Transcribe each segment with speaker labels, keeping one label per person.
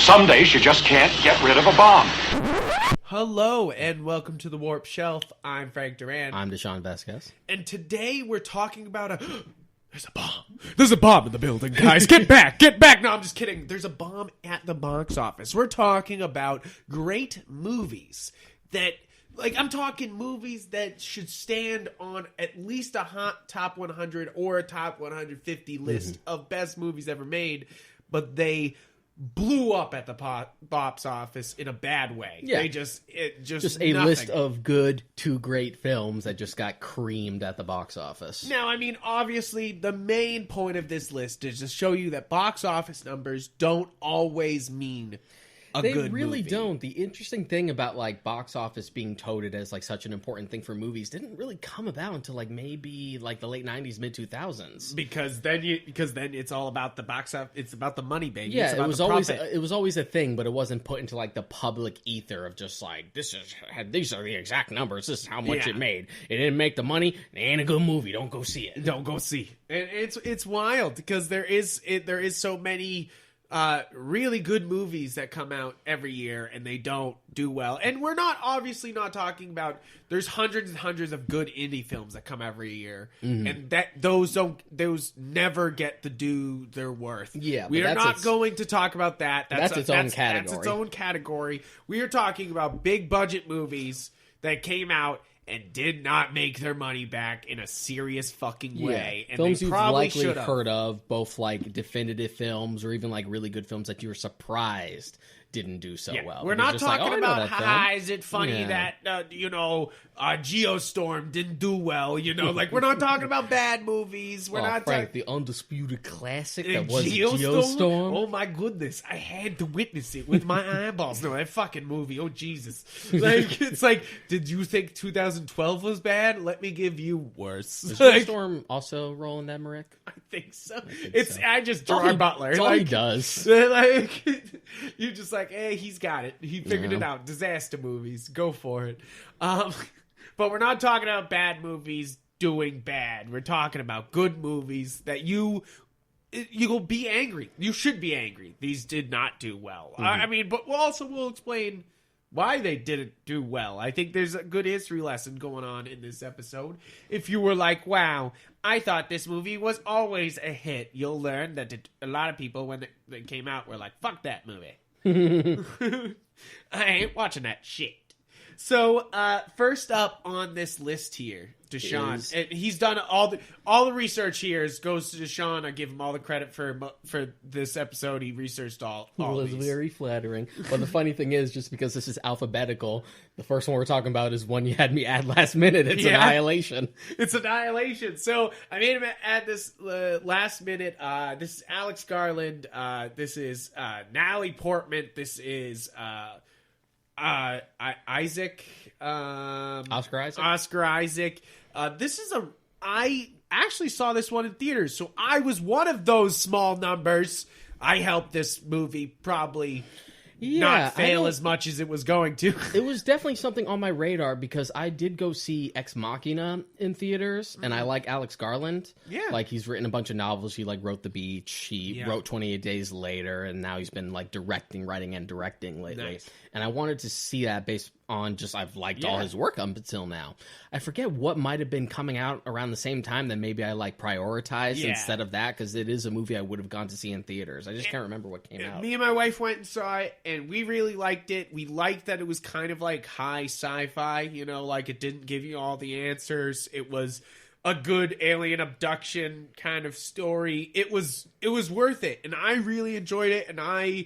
Speaker 1: some days you just can't get rid of a bomb.
Speaker 2: Hello and welcome to the Warp Shelf. I'm Frank Duran.
Speaker 3: I'm Deshaun Vasquez.
Speaker 2: And today we're talking about there's a bomb. There's a bomb in the building, guys. Get back. Get back. No, I'm just kidding. There's a bomb at the box office. We're talking about great movies that, I'm talking movies that should stand on at least a hot top 100 or a top 150 list of best movies ever made, but they blew up at the box office in a bad way.
Speaker 3: Yeah.
Speaker 2: They just a
Speaker 3: nothing. List of good to great films that just got creamed at the box office.
Speaker 2: Now, obviously, the main point of this list is to show you that box office numbers don't always mean a good movie.
Speaker 3: They really don't. The interesting thing about box office being touted as such an important thing for movies didn't really come about until maybe the late 90s, mid 2000s.
Speaker 2: Because then it's all about the box office. It's about the money, baby.
Speaker 3: Yeah,
Speaker 2: it
Speaker 3: was always a thing, but it wasn't put into the public ether of just these are the exact numbers. This is how much it made. It didn't make the money. It ain't a good movie. Don't go see it.
Speaker 2: Don't go see. And it's wild because there is so many really good movies that come out every year and they don't do well. And we're obviously not talking about, there's hundreds and hundreds of good indie films that come every year, and those never get to do their worth.
Speaker 3: Yeah,
Speaker 2: we are not going to talk about that.
Speaker 3: That's its own category.
Speaker 2: That's its own category. We are talking about big budget movies that came out and did not make their money back in a serious fucking way. And
Speaker 3: films
Speaker 2: they
Speaker 3: you've
Speaker 2: probably
Speaker 3: likely heard of, both definitive films or even really good films that you were surprised didn't do so well.
Speaker 2: We're not talking about, is it funny that, Geostorm didn't do well, we're not talking about bad movies. We're not
Speaker 3: Frank, the undisputed classic that was Geostorm.
Speaker 2: Oh my goodness, I had to witness it with my eyeballs. No, that fucking movie, oh Jesus. It's did you think 2012 was bad? Let me give you worse.
Speaker 3: Is Geostorm also Roland Emmerich?
Speaker 2: I think so. I just Gerard Butler.
Speaker 3: That's all he does.
Speaker 2: You just hey, he's got it. He figured it out. Disaster movies. Go for it. But we're not talking about bad movies doing bad. We're talking about good movies that you'll be angry. You should be angry. These did not do well. But we'll explain why they didn't do well. I think there's a good history lesson going on in this episode. If you were wow, I thought this movie was always a hit, you'll learn that a lot of people, when they came out, were fuck that movie. I ain't watching that shit. So, first up on this list here, Deshaun, and he's done all the research here goes to Deshaun. I give him all the credit for this episode. He researched all
Speaker 3: was
Speaker 2: these.
Speaker 3: Very flattering. But the funny thing is, just because this is alphabetical, the first one we're talking about is one you had me add last minute. It's Annihilation.
Speaker 2: It's Annihilation. So I made him add this last minute. This is Alex Garland. This is Natalie Portman. This is Oscar Isaac. This is I actually saw this one in theaters, so I was one of those small numbers. I helped this movie probably not fail as much as it was going to.
Speaker 3: It was definitely something on my radar because I did go see Ex Machina in theaters, and I like Alex Garland.
Speaker 2: Yeah.
Speaker 3: He's written a bunch of novels. He wrote The Beach. He wrote 28 Days Later, and now he's been writing and directing lately.
Speaker 2: Nice.
Speaker 3: And I wanted to see that based on I've liked all his work up until now. I forget what might have been coming out around the same time that maybe I prioritized instead of that, because it is a movie I would have gone to see in theaters. I just can't remember what came out.
Speaker 2: Me and my wife went and saw it, and we really liked it. We liked that it was kind of high sci-fi, it didn't give you all the answers. It was a good alien abduction kind of story. It was worth it, and I really enjoyed it, and I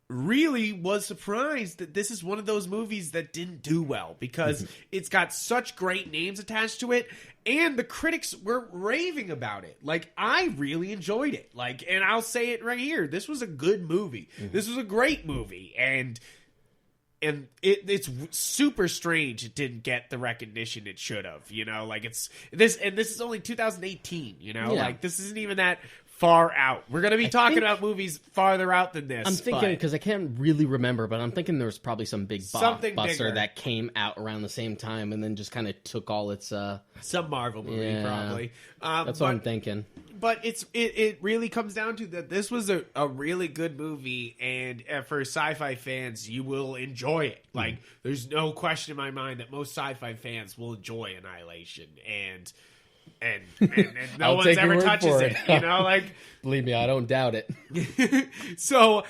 Speaker 2: really was surprised that this is one of those movies that didn't do well because it's got such great names attached to it, and the critics were raving about it. I really enjoyed it. And I'll say it right here. This was a good movie. This was a great movie, and it's super strange it didn't get the recognition it should have. This is only 2018. This isn't even that far out. We're going to be talking about movies farther out than this.
Speaker 3: I'm thinking, because I can't really remember, but I'm thinking there was probably some big blockbuster that came out around the same time and then just kind of took all its...
Speaker 2: some Marvel movie, probably.
Speaker 3: That's what I'm thinking.
Speaker 2: but it really comes down to that this was a really good movie, and for sci-fi fans, you will enjoy it. Like, there's no question in my mind that most sci-fi fans will enjoy Annihilation, and no
Speaker 3: I'll
Speaker 2: one's
Speaker 3: take your
Speaker 2: ever
Speaker 3: word
Speaker 2: touches
Speaker 3: for
Speaker 2: it.
Speaker 3: it.
Speaker 2: You know, like.
Speaker 3: Believe me, I don't doubt it.
Speaker 2: So,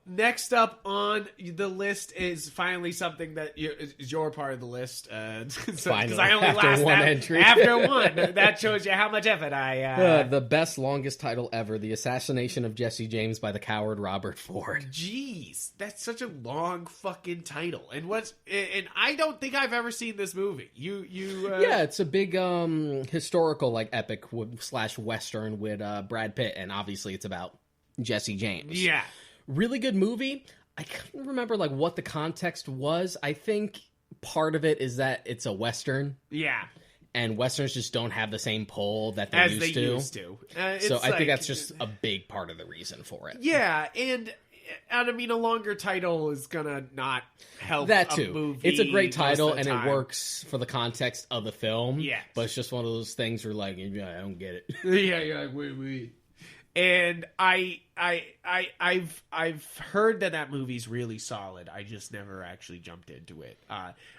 Speaker 2: next up on the list is finally something that is your part of the list. Because I only
Speaker 3: after one entry.
Speaker 2: after one. That shows you how much effort I.
Speaker 3: The best, longest title ever: The Assassination of Jesse James by the coward Robert Ford.
Speaker 2: Jeez, that's such a long fucking title. And I don't think I've ever seen this movie.
Speaker 3: Yeah, it's a big historical like epic / western with Brad Pitt, and obviously it's about Jesse James.
Speaker 2: Yeah.
Speaker 3: Really good movie. I can't remember like what the context was. I think part of it is that it's a western.
Speaker 2: Yeah.
Speaker 3: And westerns just don't have the same pull that they
Speaker 2: As
Speaker 3: used
Speaker 2: they
Speaker 3: to.
Speaker 2: used to.
Speaker 3: So I think that's just a big part of the reason for it.
Speaker 2: Yeah, and I mean, a longer title is gonna not help
Speaker 3: That
Speaker 2: a
Speaker 3: too.
Speaker 2: movie.
Speaker 3: It's a great
Speaker 2: most
Speaker 3: title,
Speaker 2: of the
Speaker 3: and
Speaker 2: time.
Speaker 3: it works for the context of the film.
Speaker 2: Yes.
Speaker 3: But it's just one of those things where like, yeah, I don't get it.
Speaker 2: Yeah, you're like, wait. And I've heard that movie's really solid. I just never actually jumped into it.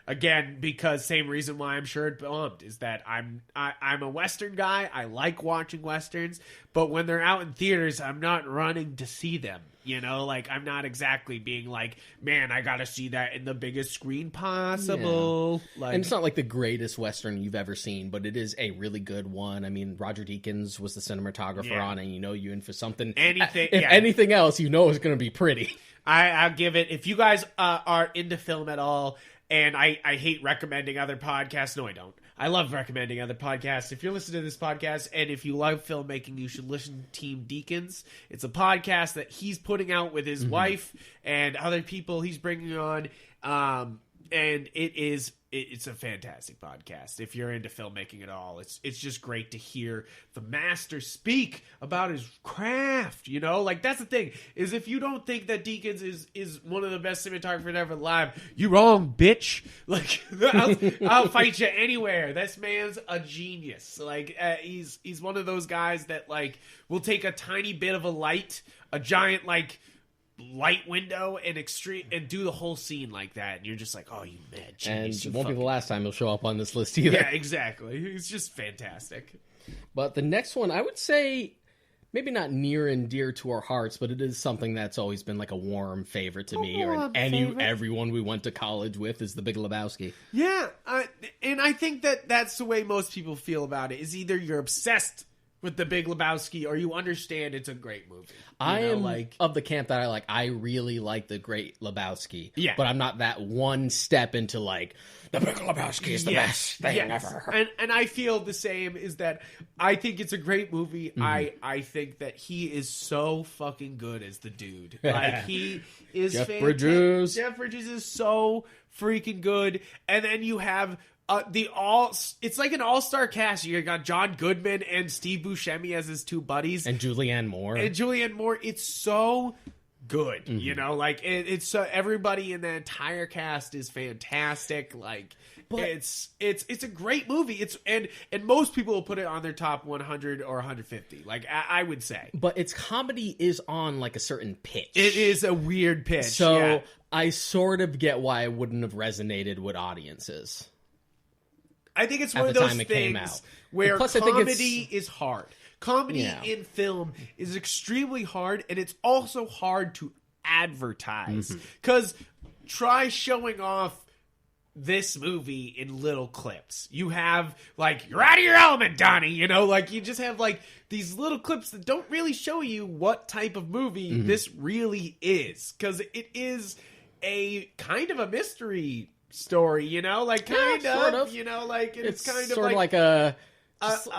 Speaker 2: Again, because same reason why I'm sure it bombed is that I'm a Western guy. I like watching Westerns, but when they're out in theaters, I'm not running to see them. You know, like, I'm not exactly being like, man, I gotta see that in the biggest screen possible.
Speaker 3: Yeah.
Speaker 2: Like,
Speaker 3: And it's not like the greatest Western you've ever seen, but it is a really good one. I mean, Roger Deakins was the cinematographer on it, and you in for something. Anything else, is going to be pretty.
Speaker 2: I'll give it, if you guys are into film at all, and I hate recommending other podcasts. No, I don't. I love recommending other podcasts. If you're listening to this podcast and if you love filmmaking, you should listen to Team Deakins. It's a podcast that he's putting out with his wife and other people he's bringing on. And it's a fantastic podcast. If you're into filmmaking at all, it's just great to hear the master speak about his craft. You know, like, that's the thing, is if you don't think that Deakins is one of the best cinematographers ever alive, you wrong, bitch. Like, I'll fight you anywhere. This man's a genius. Like, he's one of those guys that, like, will take a tiny bit of a light, a giant, like, light window and do the whole scene like that, and you're just like, oh, you mad genius.
Speaker 3: And it won't be the last time he'll show up on this list either.
Speaker 2: Yeah, exactly. It's just fantastic.
Speaker 3: But the next one, I would say, maybe not near and dear to our hearts, but it is something that's always been like a warm favorite to me, or everyone we went to college with, is The Big Lebowski.
Speaker 2: Yeah, and I think that's the way most people feel about it, is either you're obsessed with The Big Lebowski or you understand it's a great movie.
Speaker 3: I am of the camp that I really like The Great Lebowski. Yeah. But I'm not that one step into like, The Big Lebowski is the best thing ever.
Speaker 2: And I feel the same, is that I think it's a great movie. I think that he is so fucking good as the dude. Like, he is
Speaker 3: Jeff
Speaker 2: fantastic.
Speaker 3: Bridges.
Speaker 2: Jeff Bridges is so freaking good. And then you have it's like an all-star cast. You got John Goodman and Steve Buscemi as his two buddies, and
Speaker 3: Julianne Moore.
Speaker 2: It's so good, you know. Like, it's so, everybody in the entire cast is fantastic. Like, but it's a great movie. It's and most people will put it on their top 100 or 150. Like, I would say,
Speaker 3: but its comedy is on like a certain pitch.
Speaker 2: It is a weird pitch.
Speaker 3: So I sort of get why it wouldn't have resonated with audiences.
Speaker 2: I think it's one of those things where comedy is hard. Comedy in film is extremely hard, and it's also hard to advertise. Because try showing off this movie in little clips. You have, like, you're out of your element, Donnie, you know? Like, you just have, like, these little clips that don't really show you what type of movie this really is. Because it is a kind of a mystery story, you know, like, kind of, you know, like, it's kind
Speaker 3: sort
Speaker 2: of
Speaker 3: like a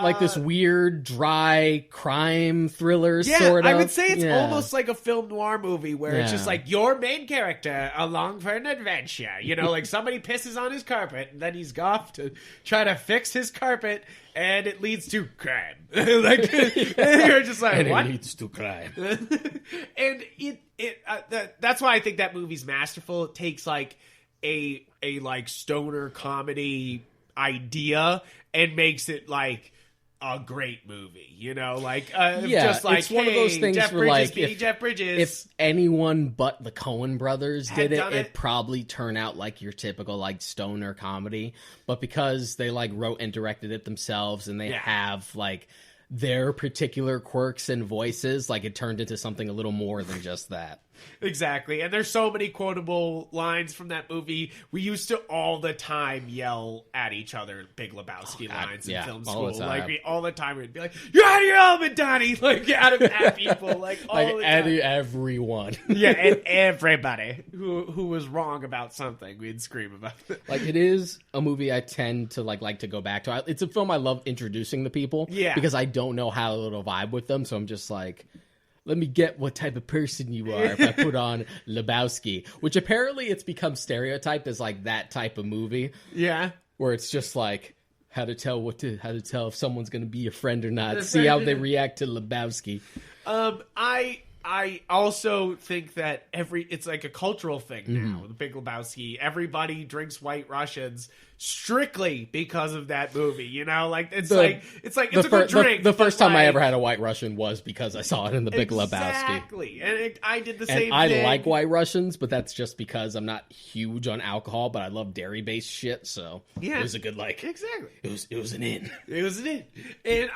Speaker 3: like this weird dry crime thriller sort of.
Speaker 2: I would say it's almost like a film noir movie where it's just like your main character along for an adventure, you know, like somebody pisses on his carpet and then he's off to try to fix his carpet and it leads to crime. Like, you're just like,
Speaker 3: and
Speaker 2: what?
Speaker 3: It leads to crime.
Speaker 2: And that's why I think that movie's masterful. It takes like a like stoner comedy idea and makes it like a great movie, you know, like
Speaker 3: it's one of those things
Speaker 2: Jeff
Speaker 3: where,
Speaker 2: Bridges
Speaker 3: like,
Speaker 2: being Jeff Bridges.
Speaker 3: If anyone but the Coen brothers did
Speaker 2: done it.
Speaker 3: it'd probably turn out like your typical like stoner comedy. But because they like wrote and directed it themselves and they have like their particular quirks and voices, like it turned into something a little more than just that.
Speaker 2: Exactly. And there's so many quotable lines from that movie. We used to all the time yell at each other Big Lebowski lines in film school. Like all the time we'd be like, "You're out of your element, Donnie!" Like at people, like all
Speaker 3: like
Speaker 2: the time.
Speaker 3: everyone.
Speaker 2: Yeah, and everybody who was wrong about something, we'd scream about it.
Speaker 3: Like it is a movie I tend to like to go back to. It's a film I love introducing the people.
Speaker 2: Yeah.
Speaker 3: Because I don't know how to vibe with them, so I'm just like, let me get what type of person you are if I put on Lebowski, which apparently it's become stereotyped as like that type of movie.
Speaker 2: Yeah.
Speaker 3: Where it's just like how to tell if someone's going to be your friend or not. See how they react to Lebowski.
Speaker 2: I also think that it's like a cultural thing now. The Big Lebowski, everybody drinks White Russians strictly because of that movie. You know, like it's a good drink.
Speaker 3: The first time I ever had a White Russian was because I saw it in the Big Lebowski.
Speaker 2: Exactly, and I did the same thing.
Speaker 3: I like White Russians, but that's just because I'm not huge on alcohol, but I love dairy-based shit. So it was a good like.
Speaker 2: Exactly,
Speaker 3: it was an in.
Speaker 2: It was an in, and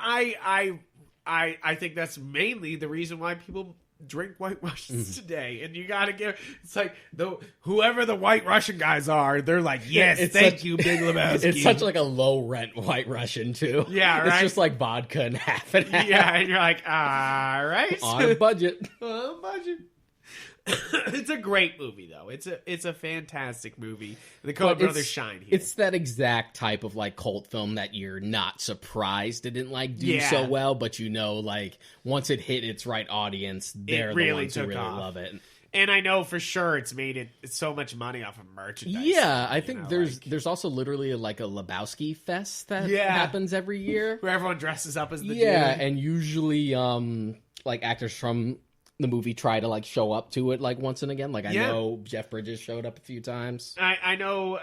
Speaker 2: I think that's mainly the reason why people drink White Russians today. And you gotta it's like whoever the White Russian guys are, they're like, yes, thank you, Big Lebowski.
Speaker 3: It's such like a low rent White Russian too.
Speaker 2: Yeah, right.
Speaker 3: It's just like vodka and half and half.
Speaker 2: Yeah, and you're like, all right,
Speaker 3: on a budget.
Speaker 2: On a budget. It's a great movie, though. It's a fantastic movie. The Coen brothers shine here.
Speaker 3: It's that exact type of like cult film that you're not surprised it didn't like do so well, but you know, like once it hit its right audience, they're the ones who really love it.
Speaker 2: And I know for sure it's made so much money off of merchandise.
Speaker 3: Yeah, I think there's also literally like a Lebowski fest that happens every year
Speaker 2: where everyone dresses up as the dude.
Speaker 3: And usually like actors from the movie try to like show up to it like once and again. Like I know Jeff Bridges showed up a few times.
Speaker 2: I know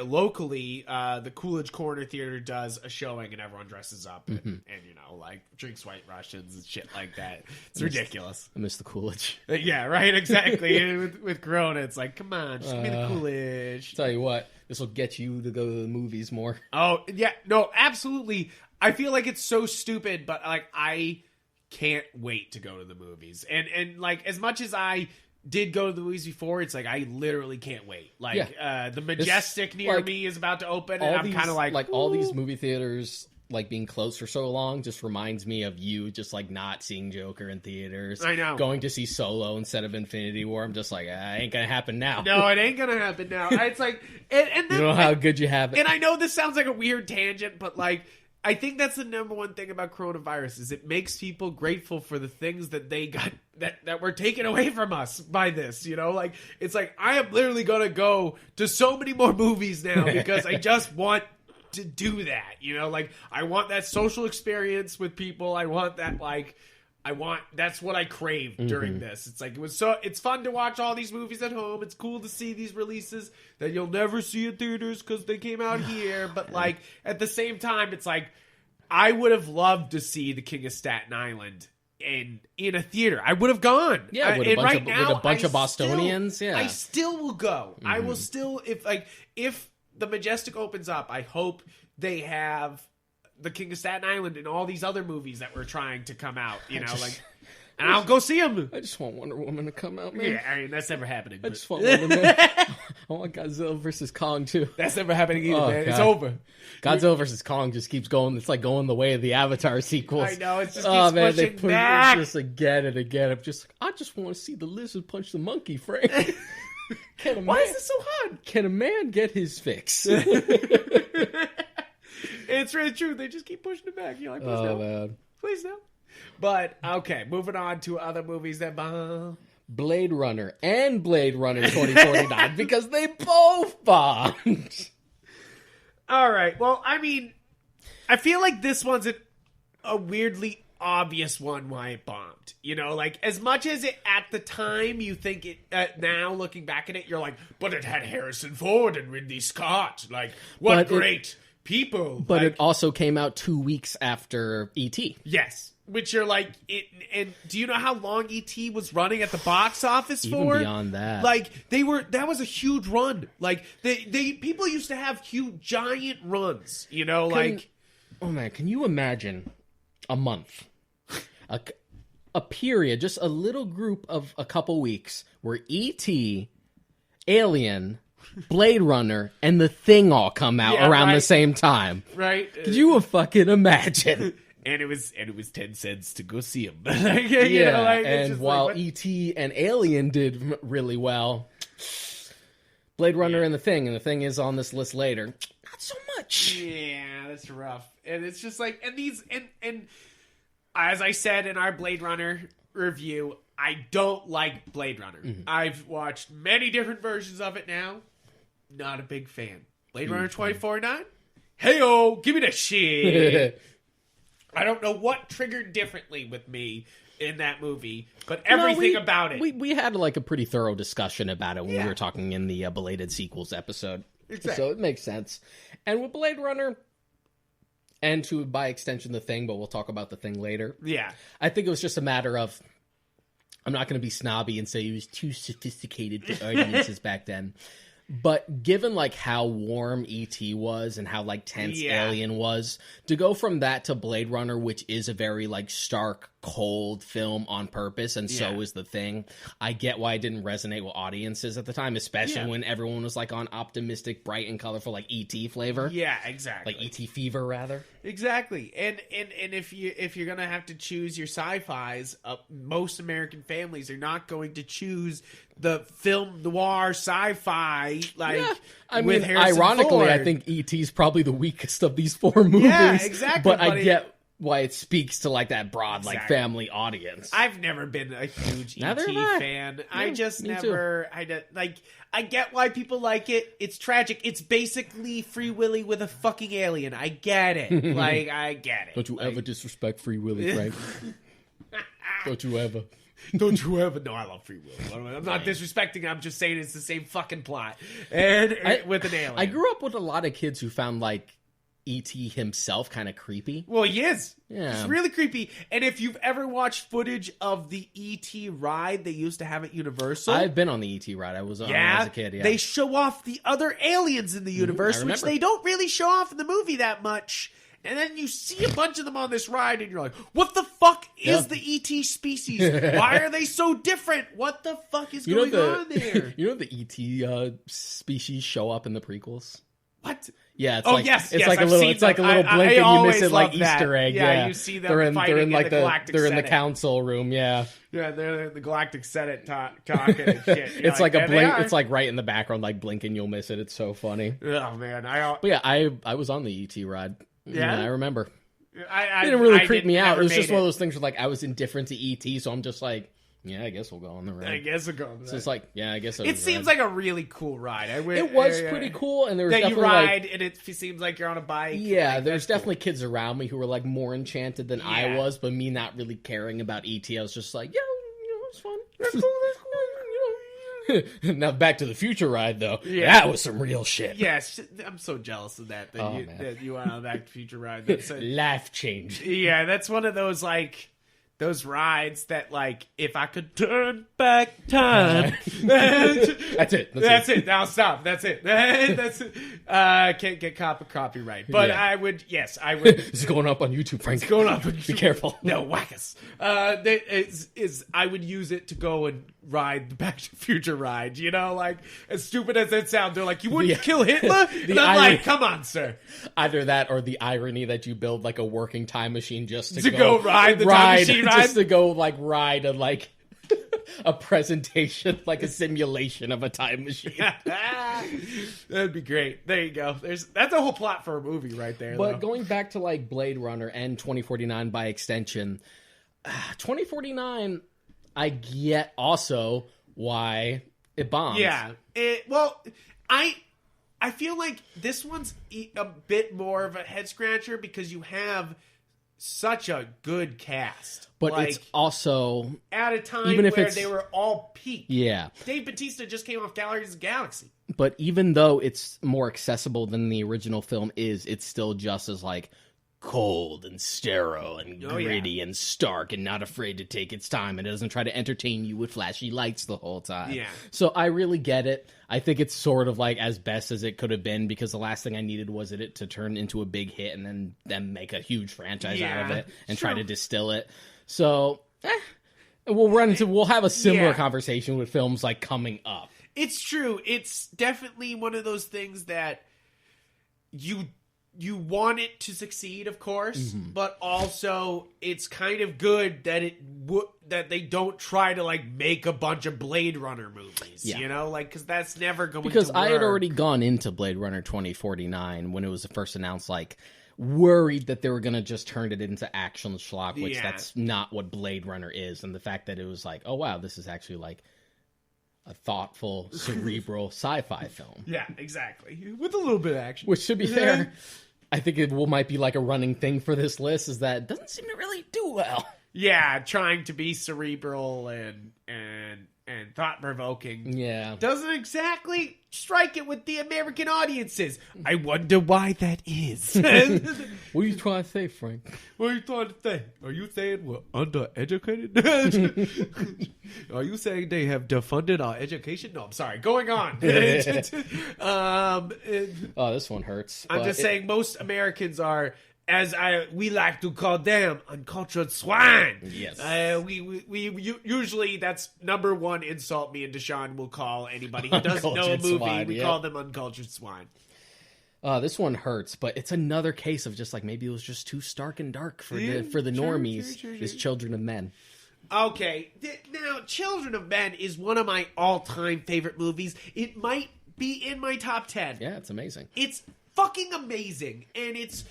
Speaker 2: locally the Coolidge Corner Theater does a showing and everyone dresses up and you know like drinks White Russians and shit like that. It's ridiculous.
Speaker 3: I miss the Coolidge.
Speaker 2: Yeah, right, exactly. And with Corona, it's like, come on, just give me the Coolidge.
Speaker 3: Tell you what, this will get you to go to the movies more.
Speaker 2: Oh yeah, no, absolutely. I feel like it's so stupid, but like I can't wait to go to the movies. And like as much as I did go to the movies before, it's like I literally can't wait. Like the Majestic near me is about to open and I'm kind of like
Speaker 3: all these movie theaters like being closed for so long just reminds me of you just like not seeing Joker in theaters.
Speaker 2: I know.
Speaker 3: Going to see Solo instead of Infinity War. I'm just like, ain't gonna happen now.
Speaker 2: No, it ain't gonna happen now. It's like and then,
Speaker 3: you know how good you have it.
Speaker 2: And I know this sounds like a weird tangent, but like I think that's the number one thing about coronavirus is it makes people grateful for the things that they got that were taken away from us by this, you know? Like, it's like, I am literally going to go to so many more movies now because I just want to do that, you know? Like, I want that social experience with people. I want that, like, that's what I craved during this. It's like, it's fun to watch all these movies at home. It's cool to see these releases that you'll never see in theaters because they came out here. But like, at the same time, it's like, I would have loved to see The King of Staten Island in a theater. I would have gone.
Speaker 3: Yeah, with a bunch of Bostonians.
Speaker 2: I still will go. I will still, if the Majestic opens up, I hope they have The King of Staten Island and all these other movies that were trying to come out, you know, and I'll go see them.
Speaker 3: I just want Wonder Woman to come out, man.
Speaker 2: Yeah, I mean, that's never happening.
Speaker 3: I just want Wonder Woman. I want Godzilla vs. Kong, too.
Speaker 2: That's never happening either, man. God. It's over.
Speaker 3: Godzilla vs. Kong just keeps going. It's like going the way of the Avatar sequels.
Speaker 2: I know. It's just keeps pushing
Speaker 3: they
Speaker 2: back.
Speaker 3: It just again and again. I'm just like, I just want to see the lizard punch the monkey, Frank.
Speaker 2: Why is this so hard?
Speaker 3: Can a man get his fix?
Speaker 2: It's really true. They just keep pushing it back. You're like, please no.
Speaker 3: Man.
Speaker 2: Please no. But, okay, moving on to other movies that bomb.
Speaker 3: Blade Runner and Blade Runner 2049 because they both bombed.
Speaker 2: All right. Well, I mean, I feel like this one's a weirdly obvious one why it bombed. You know, like, as much as it, at the time, you think it, now, looking back at it, you're like, but it had Harrison Ford and Ridley Scott. Like, what great people.
Speaker 3: But
Speaker 2: like,
Speaker 3: it also came out 2 weeks after E.T.
Speaker 2: yes. Which you're like, and do you know how long E.T. was running at the box office
Speaker 3: Even
Speaker 2: for?
Speaker 3: beyond that.
Speaker 2: Like, that was a huge run. Like, people used to have huge, giant runs, you know,
Speaker 3: Oh man, can you imagine a month? A period, just a little group of a couple weeks where E.T., Alien, Blade Runner, and The Thing all come out around the same time.
Speaker 2: Right?
Speaker 3: Could you fucking imagine?
Speaker 2: And it was 10 cents to go see him.
Speaker 3: And while E.T. and Alien did really well, Blade Runner and The Thing is on this list later. Not so much.
Speaker 2: Yeah, that's rough. And it's just like, and these, and as I said in our Blade Runner review, I don't like Blade Runner. Mm-hmm. I've watched many different versions of it now. Not a big fan. Blade Runner 2049? Hey-oh, give me the shit. I don't know what triggered differently with me in that movie, but everything about it.
Speaker 3: We had like a pretty thorough discussion about it when we were talking in the belated sequels episode. Exactly. So it makes sense. And with Blade Runner, and by extension The Thing, but we'll talk about The Thing later. Yeah. I think it was just a matter of, I'm not going to be snobby and say he was too sophisticated for audiences back then. But given like how warm E.T. was and how like tense Alien was, to go from that to Blade Runner, which is a very like stark, cold film on purpose, and so is The Thing, I get why it didn't resonate with audiences at the time, especially when everyone was like on optimistic, bright and colorful like E.T. flavor.
Speaker 2: Yeah, exactly.
Speaker 3: Like E.T. fever, rather.
Speaker 2: Exactly. And if you're gonna have to choose your sci-fis, most American families are not going to choose the film noir sci-fi
Speaker 3: I
Speaker 2: with
Speaker 3: mean,
Speaker 2: Harrison
Speaker 3: ironically,
Speaker 2: Ford.
Speaker 3: I think E.T.'s probably the weakest of these four movies.
Speaker 2: Yeah, exactly.
Speaker 3: But I get why it speaks to like that broad like family audience.
Speaker 2: I've never been a huge E.T. fan. I just
Speaker 3: never.
Speaker 2: I get why people like it. It's tragic. It's basically Free Willy with a fucking alien. I get it. I get it.
Speaker 3: Don't you ever disrespect Free Willy, Frank? Don't you ever?
Speaker 2: Don't you ever? No, I love Free Willy. I'm not disrespecting. I'm just saying it's the same fucking plot and with an alien.
Speaker 3: I grew up with a lot of kids who found like E.T. himself kind of creepy.
Speaker 2: Well, he is.
Speaker 3: Yeah.
Speaker 2: He's really creepy. And if you've ever watched footage of the E.T. ride they used to have at Universal.
Speaker 3: I've been on the E.T. ride. I was on when I was a kid,
Speaker 2: They show off the other aliens in the universe, which they don't really show off in the movie that much. And then you see a bunch of them on this ride, and you're like, what the fuck is the E.T. species? Why are they so different? What the fuck is going on there?
Speaker 3: You know the E.T. Species show up in the prequels?
Speaker 2: What?
Speaker 3: Yeah,
Speaker 2: it's
Speaker 3: like a little blink and you miss it like Easter egg.
Speaker 2: Yeah, you see them fighting in the Galactic
Speaker 3: They're in
Speaker 2: Senate.
Speaker 3: the council room, yeah.
Speaker 2: Yeah, they're in the Galactic Senate talking and shit.
Speaker 3: It's like a blink. It's like right in the background, like blink and you'll miss it. It's so funny.
Speaker 2: Oh man,
Speaker 3: But yeah, I was on the E.T. ride.
Speaker 2: Yeah,
Speaker 3: I remember.
Speaker 2: It
Speaker 3: didn't really creep me out. It was just one of those things where like I was indifferent to E.T., so I'm just like, yeah, I guess we'll go on the ride.
Speaker 2: I guess we'll go on the ride.
Speaker 3: So it's like, yeah, I guess
Speaker 2: it seems like a really cool ride.
Speaker 3: It was pretty cool, and there was
Speaker 2: that
Speaker 3: definitely
Speaker 2: you ride,
Speaker 3: like,
Speaker 2: and it seems like you're on a bike.
Speaker 3: Yeah, there's definitely kids around me who were like more enchanted than I was, but me not really caring about E.T., I was just like, yeah, it's fun. That's cool. Now back to the Future ride though. Yeah, that was some real shit.
Speaker 2: Yes, I'm so jealous of that you went on Back to the Future ride. That's
Speaker 3: life change.
Speaker 2: Yeah, that's one of those those rides that if I could turn back time.
Speaker 3: That's it.
Speaker 2: Now stop. That's it. That's it. Can't get copyright. But I would. Yes, I would.
Speaker 3: This is going up on YouTube, Frank.
Speaker 2: It's going up.
Speaker 3: Be careful.
Speaker 2: No, whack us. I would use it to go and ride the Back to the Future ride. You know, as stupid as that sounds, they're like, you wouldn't kill Hitler? And I'm like, come on, sir.
Speaker 3: Either that or the irony that you build a working time machine just to
Speaker 2: go ride the time machine ride?
Speaker 3: Just to go ride a presentation, a simulation of a time machine.
Speaker 2: That'd be great. There you go. That's a whole plot for a movie right there.
Speaker 3: But going back to Blade Runner and 2049 by extension, 2049, I get also why it bombed.
Speaker 2: Yeah. I feel like this one's a bit more of a head scratcher because you have such a good cast.
Speaker 3: But
Speaker 2: like,
Speaker 3: it's also
Speaker 2: at a time
Speaker 3: even if
Speaker 2: where
Speaker 3: it's-
Speaker 2: they were all peak.
Speaker 3: yeah.
Speaker 2: Dave Bautista just came off Guardians of the Galaxy.
Speaker 3: But even though it's more accessible than the original film is, it's still just as like cold and sterile and gritty and stark and not afraid to take its time, and it doesn't try to entertain you with flashy lights the whole time.
Speaker 2: Yeah.
Speaker 3: So I really get it. I think it's sort of like as best as it could have been, because the last thing I needed was it to turn into a big hit and then make a huge franchise out of it and try to distill it. So we'll have a similar conversation with films like coming up.
Speaker 2: It's true. It's definitely one of those things that you want it to succeed, of course, but also it's kind of good that that they don't try to like make a bunch of Blade Runner movies, you know, like because that's never going to work.
Speaker 3: Because I had already gone into Blade Runner 2049 when it was first announced, like worried that they were going to just turn it into action schlock, which that's not what Blade Runner is, and the fact that it was like, oh wow, this is actually like a thoughtful, cerebral sci-fi film.
Speaker 2: Yeah, exactly. With a little bit of action.
Speaker 3: Which, to be fair, I think it might be like a running thing for this list, is that it doesn't seem to really do well.
Speaker 2: Yeah, trying to be cerebral and thought-provoking.
Speaker 3: Yeah.
Speaker 2: Doesn't exactly strike it with the American audiences. I wonder why that is.
Speaker 3: What are you trying to say, Frank?
Speaker 2: What are you trying to say? Are you saying we're undereducated? Are you saying they have defunded our education? No, I'm sorry. Going on.
Speaker 3: Oh, this one hurts.
Speaker 2: I'm just saying most Americans are, as we like to call them, uncultured swine.
Speaker 3: Yes.
Speaker 2: We usually, that's number one insult me and Deshaun will call anybody who doesn't know a movie.
Speaker 3: Swine,
Speaker 2: we call them uncultured swine.
Speaker 3: This one hurts, but it's another case of just like maybe it was just too stark and dark for the normies.
Speaker 2: Sure.
Speaker 3: Is Children of Men.
Speaker 2: Okay, now Children of Men is one of my all-time favorite movies. It might be in my top 10.
Speaker 3: Yeah, it's amazing.
Speaker 2: It's fucking amazing, and it's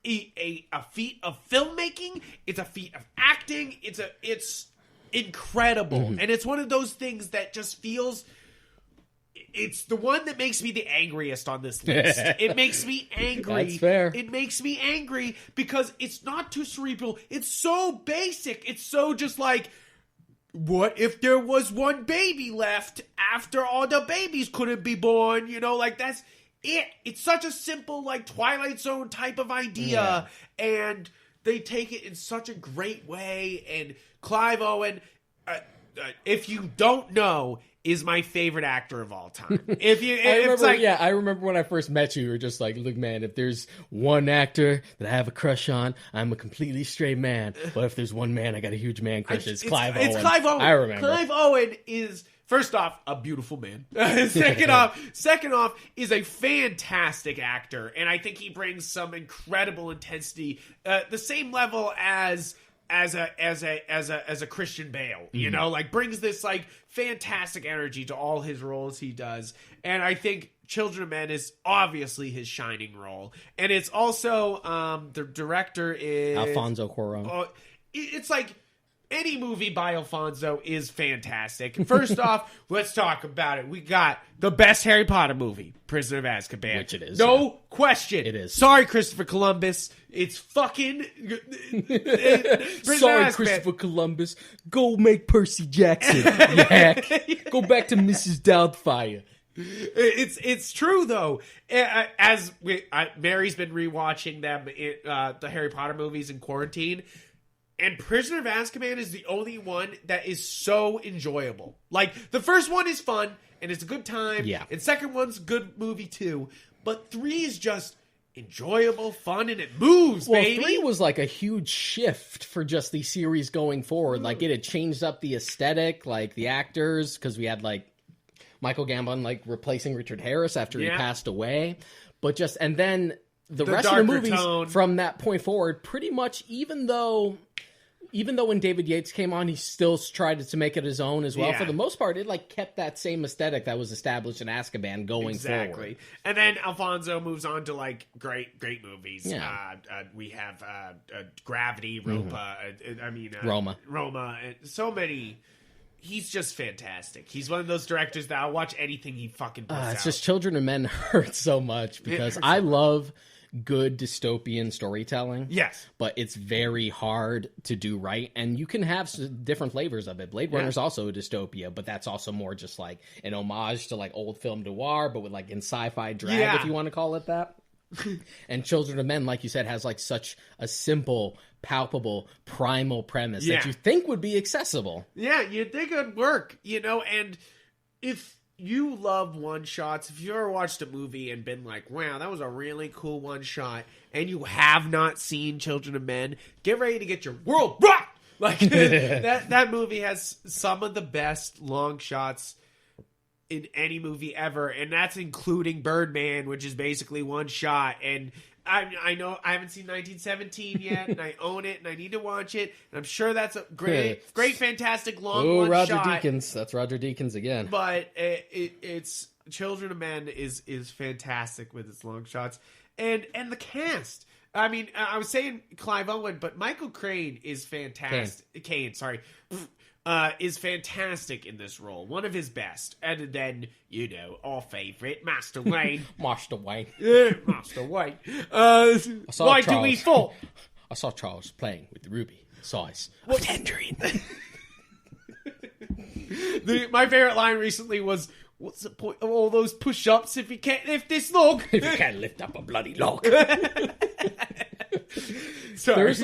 Speaker 2: a feat of filmmaking. It's a feat of acting. It's incredible, and it's one of those things that just feels. It's the one that makes me the angriest on this list. It makes me angry.
Speaker 3: That's fair.
Speaker 2: It makes me angry because it's not too cerebral. It's so basic. It's so just like, what if there was one baby left after all the babies couldn't be born? You know, like that's it. It's such a simple, like, Twilight Zone type of idea. And they take it in such a great way. And Clive Owen, if you don't know, is my favorite actor of all time.
Speaker 3: I remember when I first met you were just like, look, man, if there's one actor that I have a crush on, I'm a completely straight man. But if there's one man I got a huge man crush, it's Clive Owen.
Speaker 2: It's Clive Owen.
Speaker 3: I remember.
Speaker 2: Clive Owen is, first off, a beautiful man. Second off, is a fantastic actor, and I think he brings some incredible intensity, the same level as a Christian Bale, you know, like brings this like fantastic energy to all his roles he does. And I think Children of Men is obviously his shining role. And it's also, the director is
Speaker 3: Alfonso Cuarón.
Speaker 2: It's like any movie by Alfonso is fantastic. First off, let's talk about it. We got the best Harry Potter movie, Prisoner of Azkaban.
Speaker 3: Which it is.
Speaker 2: No question.
Speaker 3: It is.
Speaker 2: Sorry, Christopher Columbus. It's fucking...
Speaker 3: Sorry, Christopher Columbus. Go make Percy Jackson, you hack. Go back to Mrs. Doubtfire.
Speaker 2: It's true though. Mary's been rewatching them, the Harry Potter movies in quarantine, and Prisoner of Azkaban is the only one that is so enjoyable. Like, the first one is fun and it's a good time.
Speaker 3: Yeah.
Speaker 2: And second one's a good movie too. But 3 is just enjoyable, fun, and it moves, baby.
Speaker 3: 3 was like a huge shift for just the series going forward. Like, it had changed up the aesthetic, like the actors, because we had like Michael Gambon like replacing Richard Harris after he passed away. But just, and then the rest of the movies from that point forward, pretty much, even though when David Yates came on, he still tried to make it his own as well. For the most part, it like kept that same aesthetic that was established in Azkaban going forward.
Speaker 2: And then Alfonso moves on to like great movies.
Speaker 3: Yeah.
Speaker 2: We have Gravity, Roma.
Speaker 3: Roma.
Speaker 2: And so many. He's just fantastic. He's one of those directors that I'll watch anything he fucking puts out.
Speaker 3: It's just Children of Men hurt so much because I love good dystopian storytelling.
Speaker 2: Yes.
Speaker 3: But it's very hard to do right. And you can have different flavors of it. Blade Runner's also a dystopia, but that's also more just like an homage to like old film noir, but with like in sci-fi drag, if you want to call it that. And Children of Men, like you said, has like such a simple, palpable, primal premise that you think would be accessible.
Speaker 2: Yeah, you'd think it would work, you know, and if you love one-shots, if you ever watched a movie and been like, wow, that was a really cool one-shot, and you have not seen Children of Men, get ready to get your world rocked! Like, that movie has some of the best long shots in any movie ever, and that's including Birdman, which is basically one shot. And I know I haven't seen 1917 yet, and I own it, and I need to watch it. And I'm sure that's a great, fantastic long one
Speaker 3: Roger
Speaker 2: shot.
Speaker 3: Deakins. That's Roger Deakins again.
Speaker 2: But it's Children of Men is fantastic with its long shots, and the cast. I mean, I was saying Clive Owen, but Michael Caine is fantastic. Caine, sorry. Is fantastic in this role. One of his best. And then, you know, our favorite, Master Wayne.
Speaker 3: Master Wayne.
Speaker 2: Master Wayne. Why do we fall?
Speaker 3: I saw Charles playing with the ruby size of tangerine.
Speaker 2: My favorite line recently was, what's the point of all those push-ups if you can't lift this log?
Speaker 3: If you can't lift up a bloody log.
Speaker 2: Sorry.
Speaker 3: There's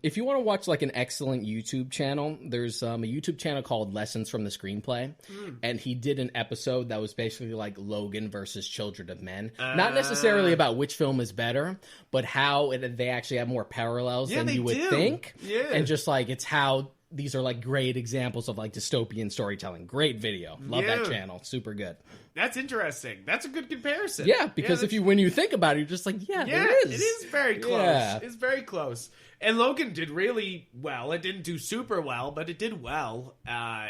Speaker 3: if you want to watch like an excellent YouTube channel, there's a YouTube channel called Lessons from the Screenplay, and he did an episode that was basically like Logan versus Children of Men. Not necessarily about which film is better, but how they actually have more parallels than you would think.
Speaker 2: Yeah.
Speaker 3: And just like it's how these are like great examples of like dystopian storytelling. Great video. Love that channel. Super good.
Speaker 2: That's interesting. That's a good comparison.
Speaker 3: Yeah, because when you think about it, you're just like, there it is.
Speaker 2: It is very close.
Speaker 3: Yeah.
Speaker 2: It's very close. And Logan did really well. It didn't do super well, but it did well. I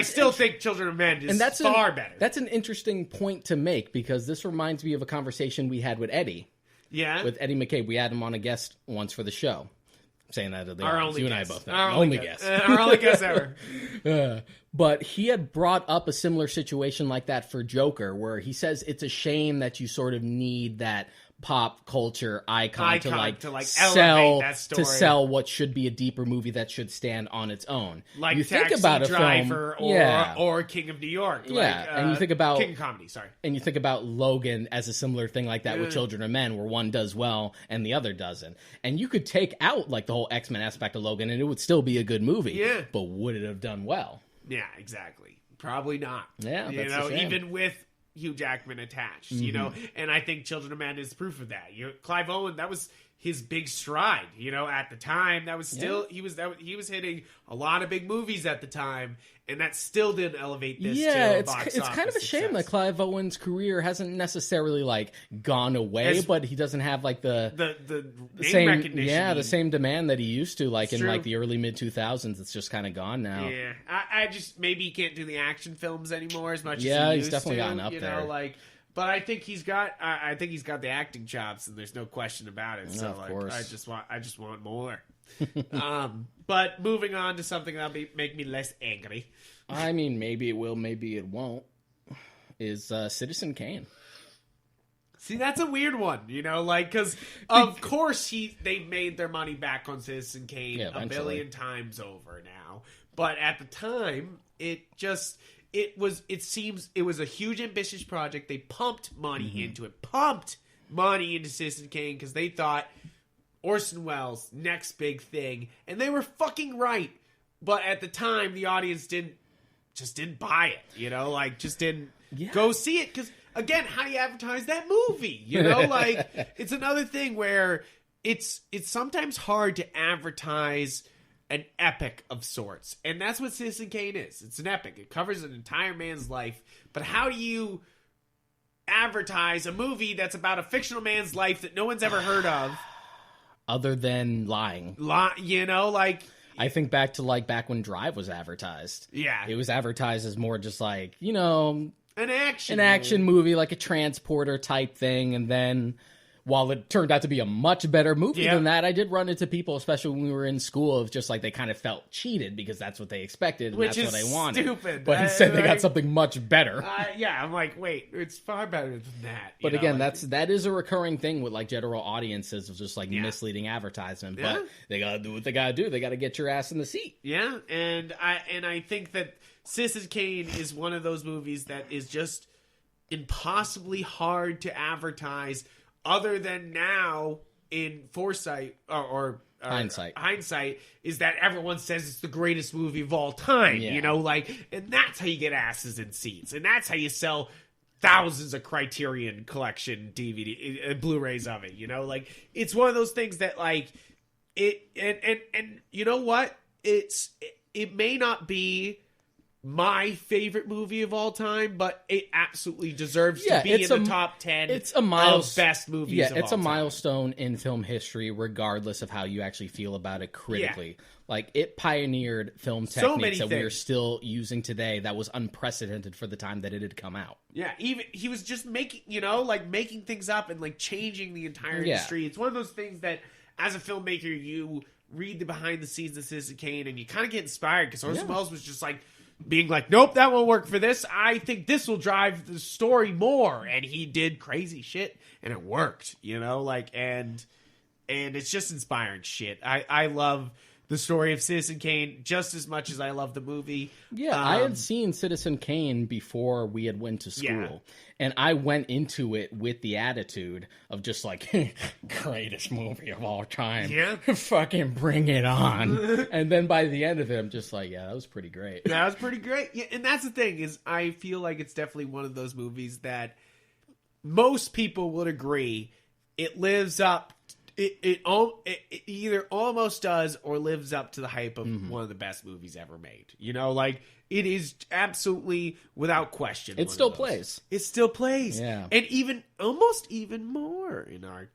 Speaker 2: still think Children of Men is far better.
Speaker 3: That's an interesting point to make, because this reminds me of a conversation we had with Eddie.
Speaker 2: Yeah?
Speaker 3: With Eddie McCabe. We had him on a guest once for the show. I'm saying that at the
Speaker 2: Our
Speaker 3: audience.
Speaker 2: only
Speaker 3: You
Speaker 2: guest.
Speaker 3: and I both know.
Speaker 2: Our
Speaker 3: only guest.
Speaker 2: Our only guest ever.
Speaker 3: But he had brought up a similar situation like that for Joker, where he says it's a shame that you sort of need that pop culture icon to
Speaker 2: elevate that story.
Speaker 3: to sell what should be a deeper movie that should stand on its own.
Speaker 2: Like
Speaker 3: you
Speaker 2: Taxi
Speaker 3: think about a
Speaker 2: Driver
Speaker 3: film,
Speaker 2: or King of New York.
Speaker 3: And you think about
Speaker 2: King of Comedy, sorry.
Speaker 3: And you think about Logan as a similar thing like that with Children of Men, where one does well and the other doesn't. And you could take out like the whole X-Men aspect of Logan and it would still be a good movie.
Speaker 2: Yeah.
Speaker 3: But would it have done well?
Speaker 2: Yeah, exactly. Probably not.
Speaker 3: Yeah,
Speaker 2: you
Speaker 3: that's
Speaker 2: know,
Speaker 3: a shame.
Speaker 2: even with Hugh Jackman attached, you know, and I think Children of Men is proof of that. Clive Owen, that was his big stride, you know, at the time. That was still he was hitting a lot of big movies at the time, and that still didn't elevate this.
Speaker 3: It's kind of a shame that Clive Owen's career hasn't necessarily like gone away, but he doesn't have like the
Speaker 2: name
Speaker 3: same
Speaker 2: recognition.
Speaker 3: the same demand that he used to, like
Speaker 2: It's
Speaker 3: in
Speaker 2: true.
Speaker 3: like the early mid 2000s. It's just kind of gone now.
Speaker 2: Yeah, I just maybe he can't do the action films anymore as much.
Speaker 3: Yeah,
Speaker 2: as he
Speaker 3: he's
Speaker 2: used
Speaker 3: definitely
Speaker 2: to,
Speaker 3: gotten up
Speaker 2: you
Speaker 3: there.
Speaker 2: know, like. But I think he's got the acting chops, and there's no question about it. So
Speaker 3: of
Speaker 2: like,
Speaker 3: course.
Speaker 2: I just want more. But moving on to something that'll make me less angry.
Speaker 3: I mean, maybe it will, maybe it won't. Is Citizen Kane?
Speaker 2: See, that's a weird one, you know, like, because of course they made their money back on Citizen Kane a billion times over now. But at the time, it was a huge ambitious project. They pumped money into it, Citizen Kane, because they thought Orson Welles, next big thing, and they were fucking right. But at the time, the audience didn't buy it, you know, like just didn't go see it. Because again, how do you advertise that movie? You know, like it's another thing where it's sometimes hard to advertise an epic of sorts, and that's what Citizen Kane is. It's an epic. It covers an entire man's life. But how do you advertise a movie that's about a fictional man's life that no one's ever heard of,
Speaker 3: other than lying?
Speaker 2: You know, like
Speaker 3: I think back to like back when Drive was advertised.
Speaker 2: Yeah,
Speaker 3: it was advertised as more just like, you know,
Speaker 2: an action
Speaker 3: movie, like a transporter type thing, and then while it turned out to be a much better movie
Speaker 2: Yeah.
Speaker 3: than that, I did run into people, especially when we were in school, of just like they kind of felt cheated because that's what they expected and
Speaker 2: Which
Speaker 3: that's what
Speaker 2: is
Speaker 3: they wanted.
Speaker 2: stupid.
Speaker 3: But instead, they got
Speaker 2: Like,
Speaker 3: something much better.
Speaker 2: yeah, I'm like, wait, it's far better than that.
Speaker 3: But
Speaker 2: you know,
Speaker 3: again,
Speaker 2: like-
Speaker 3: that is a recurring thing with like general audiences of just like
Speaker 2: Yeah.
Speaker 3: misleading advertisement.
Speaker 2: Yeah.
Speaker 3: But they gotta do what they gotta do. They gotta get your ass in the seat.
Speaker 2: Yeah, and I think that Citizen Kane is one of those movies that is just impossibly hard to advertise, other than now in foresight or hindsight is that everyone says it's the greatest movie of all time.
Speaker 3: Yeah.
Speaker 2: You know, like, and that's how you get asses in seats, and that's how you sell thousands of Criterion Collection DVD Blu-rays of it. You know, like, it's one of those things that like it and you know what, it may not be my favorite movie of all time, but it absolutely deserves to be in the top 10
Speaker 3: it's a milestone,
Speaker 2: of best movies
Speaker 3: Yeah,
Speaker 2: of
Speaker 3: it's
Speaker 2: all
Speaker 3: a
Speaker 2: time.
Speaker 3: milestone in film history, regardless of how you actually feel about it critically. Like, it pioneered film
Speaker 2: So
Speaker 3: techniques
Speaker 2: many
Speaker 3: that we are
Speaker 2: things.
Speaker 3: still using today that was unprecedented for the time that it had come out.
Speaker 2: Yeah, even he was just making, like making things up and like changing the entire
Speaker 3: Yeah.
Speaker 2: industry. It's one of those things that as a filmmaker, you read the behind the scenes of Citizen Kane and you kind of get inspired, because Orson Welles was just like being like, nope, that won't work for this. I think this will drive the story more. And he did crazy shit and it worked, like, and it's just inspiring shit. I love the story of Citizen Kane just as much as I love the movie.
Speaker 3: Yeah, I had seen Citizen Kane before we had went to school.
Speaker 2: Yeah.
Speaker 3: And I went into it with the attitude of just like, greatest movie of all time.
Speaker 2: Yeah.
Speaker 3: Fucking bring it on. And then by the end of it, I'm just like, yeah, that was pretty great.
Speaker 2: That was pretty great. Yeah, and that's the thing, is I feel like it's definitely one of those movies that most people would agree it lives up. It either almost does or lives up to the hype of one of the best movies ever made. Like, it is absolutely without question.
Speaker 3: It still plays.
Speaker 2: It still plays.
Speaker 3: Yeah.
Speaker 2: And almost even more in our,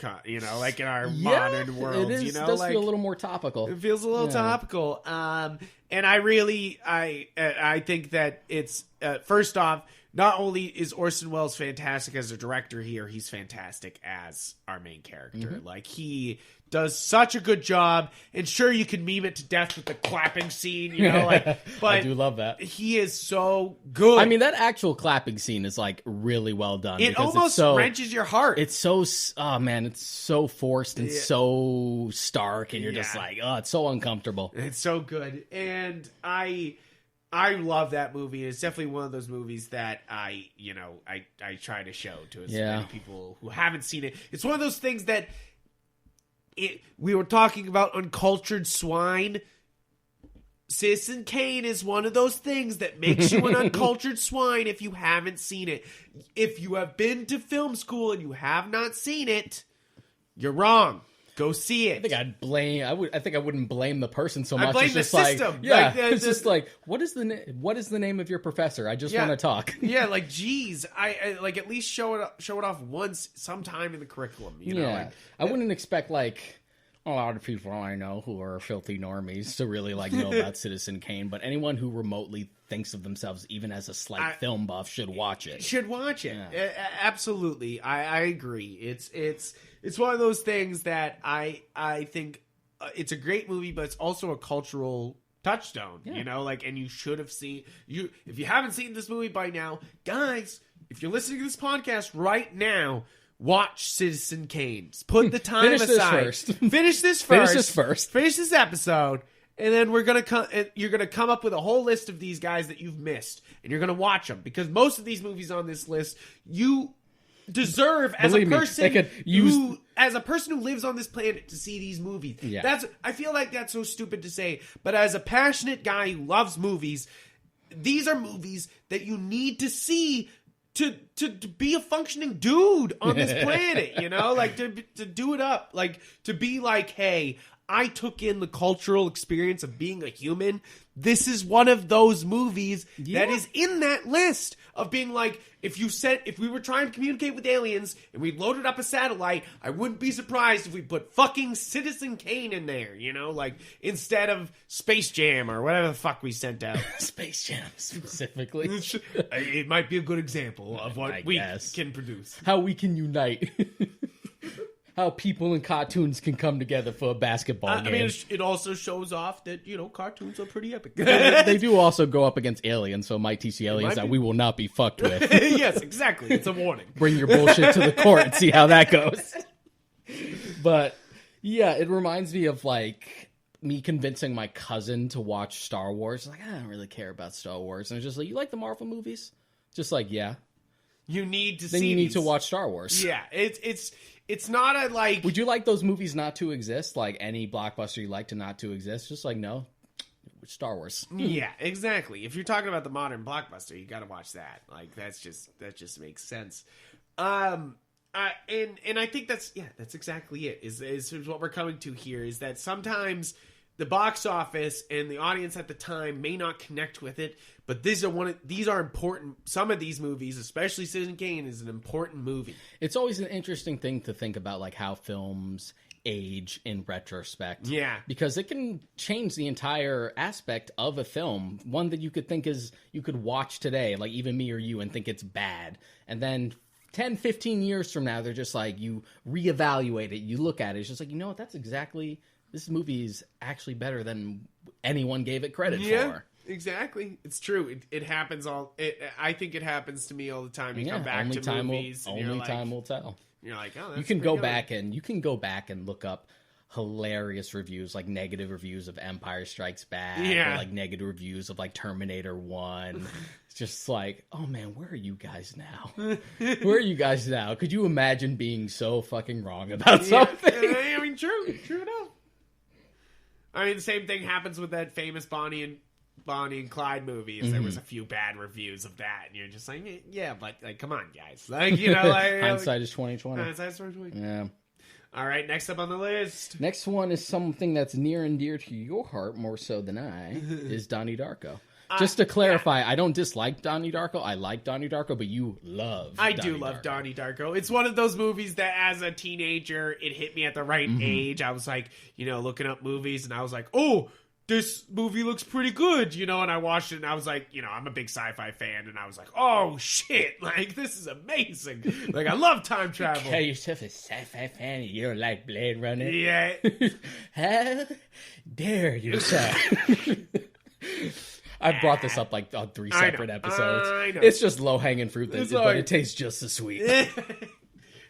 Speaker 2: like in our modern world.
Speaker 3: It is,
Speaker 2: like,
Speaker 3: does feel a little more topical.
Speaker 2: it feels a little topical. And I think that it's, first off, not only is Orson Welles fantastic as a director here, he's fantastic as our main character. Like, he does such a good job. And sure, you can meme it to death with the clapping scene, but
Speaker 3: I do love that.
Speaker 2: he is so good.
Speaker 3: I mean, that actual clapping scene is like really well done.
Speaker 2: it
Speaker 3: because
Speaker 2: almost
Speaker 3: it's so,
Speaker 2: wrenches your heart.
Speaker 3: It's so, oh man, it's so forced and so stark, and you're just
Speaker 2: Yeah.
Speaker 3: like, oh, it's so uncomfortable.
Speaker 2: It's so good, and I love that movie. It's definitely one of those movies that I try to show to as many people who haven't seen it. It's one of those things that we were talking about uncultured swine. Citizen Kane is one of those things that makes you an uncultured swine if you haven't seen it. If you have been to film school and you have not seen it, you're wrong. Go see it.
Speaker 3: I think I wouldn't blame the person so much.
Speaker 2: I blame
Speaker 3: It's
Speaker 2: the
Speaker 3: just like,
Speaker 2: system.
Speaker 3: yeah,
Speaker 2: Like,
Speaker 3: it's just like, what is the name of your professor? I just want to talk.
Speaker 2: Yeah, like, geez, I like, at least show it off once, sometime in the curriculum.
Speaker 3: I wouldn't expect like a lot of people I know who are filthy normies to really like know about Citizen Kane, but anyone who remotely thinks of themselves even as a slight film buff should watch it.
Speaker 2: Should watch it.
Speaker 3: Yeah.
Speaker 2: Absolutely, I agree. It's one of those things that I think it's a great movie, but it's also a cultural touchstone. Like, and you should have seen if you haven't seen this movie by now, guys. If you're listening to this podcast right now, watch Citizen Kane. Put the time
Speaker 3: Finish this
Speaker 2: aside.
Speaker 3: first.
Speaker 2: Finish this first. Finish this episode, and then you're gonna come up with a whole list of these guys that you've missed, and you're gonna watch them, because most of these movies on this list you deserve as
Speaker 3: Believe
Speaker 2: a
Speaker 3: me,
Speaker 2: person
Speaker 3: they could use-
Speaker 2: as a person who lives on this planet to see these movies.
Speaker 3: Yeah.
Speaker 2: I feel like that's so stupid to say, but as a passionate guy who loves movies, these are movies that you need to see to be a functioning dude on this planet, like to do it up, like to be like, hey, I took in the cultural experience of being a human. This is one of those movies that is in that list of being like, if we were trying to communicate with aliens and we loaded up a satellite, I wouldn't be surprised if we put fucking Citizen Kane in there, like instead of Space Jam or whatever the fuck we sent out.
Speaker 3: Space Jam specifically.
Speaker 2: It might be a good example of what
Speaker 3: I
Speaker 2: we
Speaker 3: guess.
Speaker 2: can produce.
Speaker 3: How we can unite. how people and cartoons can come together for a basketball game.
Speaker 2: I mean, it also shows off that, cartoons are pretty epic.
Speaker 3: They do also go up against aliens, so it might teach the aliens
Speaker 2: might
Speaker 3: that
Speaker 2: be.
Speaker 3: we will not be fucked with.
Speaker 2: Yes, exactly. It's a warning.
Speaker 3: Bring your bullshit to the court and see how that goes. But, yeah, it reminds me of, like, me convincing my cousin to watch Star Wars. Like, I don't really care about Star Wars. And it's just like, you like the Marvel movies? Just like, yeah.
Speaker 2: You need to see
Speaker 3: Then you need
Speaker 2: these.
Speaker 3: to watch Star Wars.
Speaker 2: Yeah, it's not a, like...
Speaker 3: Would you like those movies not to exist? Like, any blockbuster you like to not to exist? Just like, no. Star Wars.
Speaker 2: Yeah, exactly. If you're talking about the modern blockbuster, you got to watch that. Like, that just makes sense. And I think that's exactly it. Is what we're coming to here is that sometimes the box office and the audience at the time may not connect with it, but these are important. Some of these movies, especially Citizen Kane, is an important movie.
Speaker 3: It's always an interesting thing to think about, like how films age in retrospect.
Speaker 2: Yeah.
Speaker 3: Because it can change the entire aspect of a film. One that you could think is, you could watch today, like even me or you, and think it's bad. And then 10, 15 years from now, they're just like, you reevaluate it, you look at it, it's just like, you know what, this movie is actually better than anyone gave it credit for.
Speaker 2: Exactly. It's true. It happens I think it happens to me all the time. You come back to movies and
Speaker 3: only time will tell.
Speaker 2: You're like, oh, that's
Speaker 3: you can
Speaker 2: pretty
Speaker 3: go back and look up hilarious reviews, like negative reviews of Empire Strikes Back, or like negative reviews of like Terminator 1. It's just like, oh man, where are you guys now? Where are you guys now? Could you imagine being so fucking wrong about something?
Speaker 2: I mean, true enough. I mean, the same thing happens with that famous Bonnie and Clyde movie. There was a few bad reviews of that, and you're just like, yeah, but like, come on, guys, like, like
Speaker 3: hindsight is 20/20.
Speaker 2: Hindsight's 20/20.
Speaker 3: Yeah.
Speaker 2: All right, next up on the list.
Speaker 3: Next one is something that's near and dear to your heart more so than I. Is Donnie Darko. Just to clarify, I don't dislike Donnie Darko. I like Donnie Darko, but you love
Speaker 2: I do love Donnie Darko. It's one of those movies that as a teenager, it hit me at the right age. I was like, looking up movies, and I was like, oh, this movie looks pretty good, and I watched it, and I was like, I'm a big sci-fi fan, and I was like, oh, shit, like, this is amazing. Like, I love time travel.
Speaker 3: Call yourself a sci-fi fan, and you don't like Blade Runner?
Speaker 2: Yeah.
Speaker 3: How dare you, sir? I've brought this up like on 3 separate episodes.
Speaker 2: I know.
Speaker 3: It's just low-hanging fruit, but it tastes just as sweet.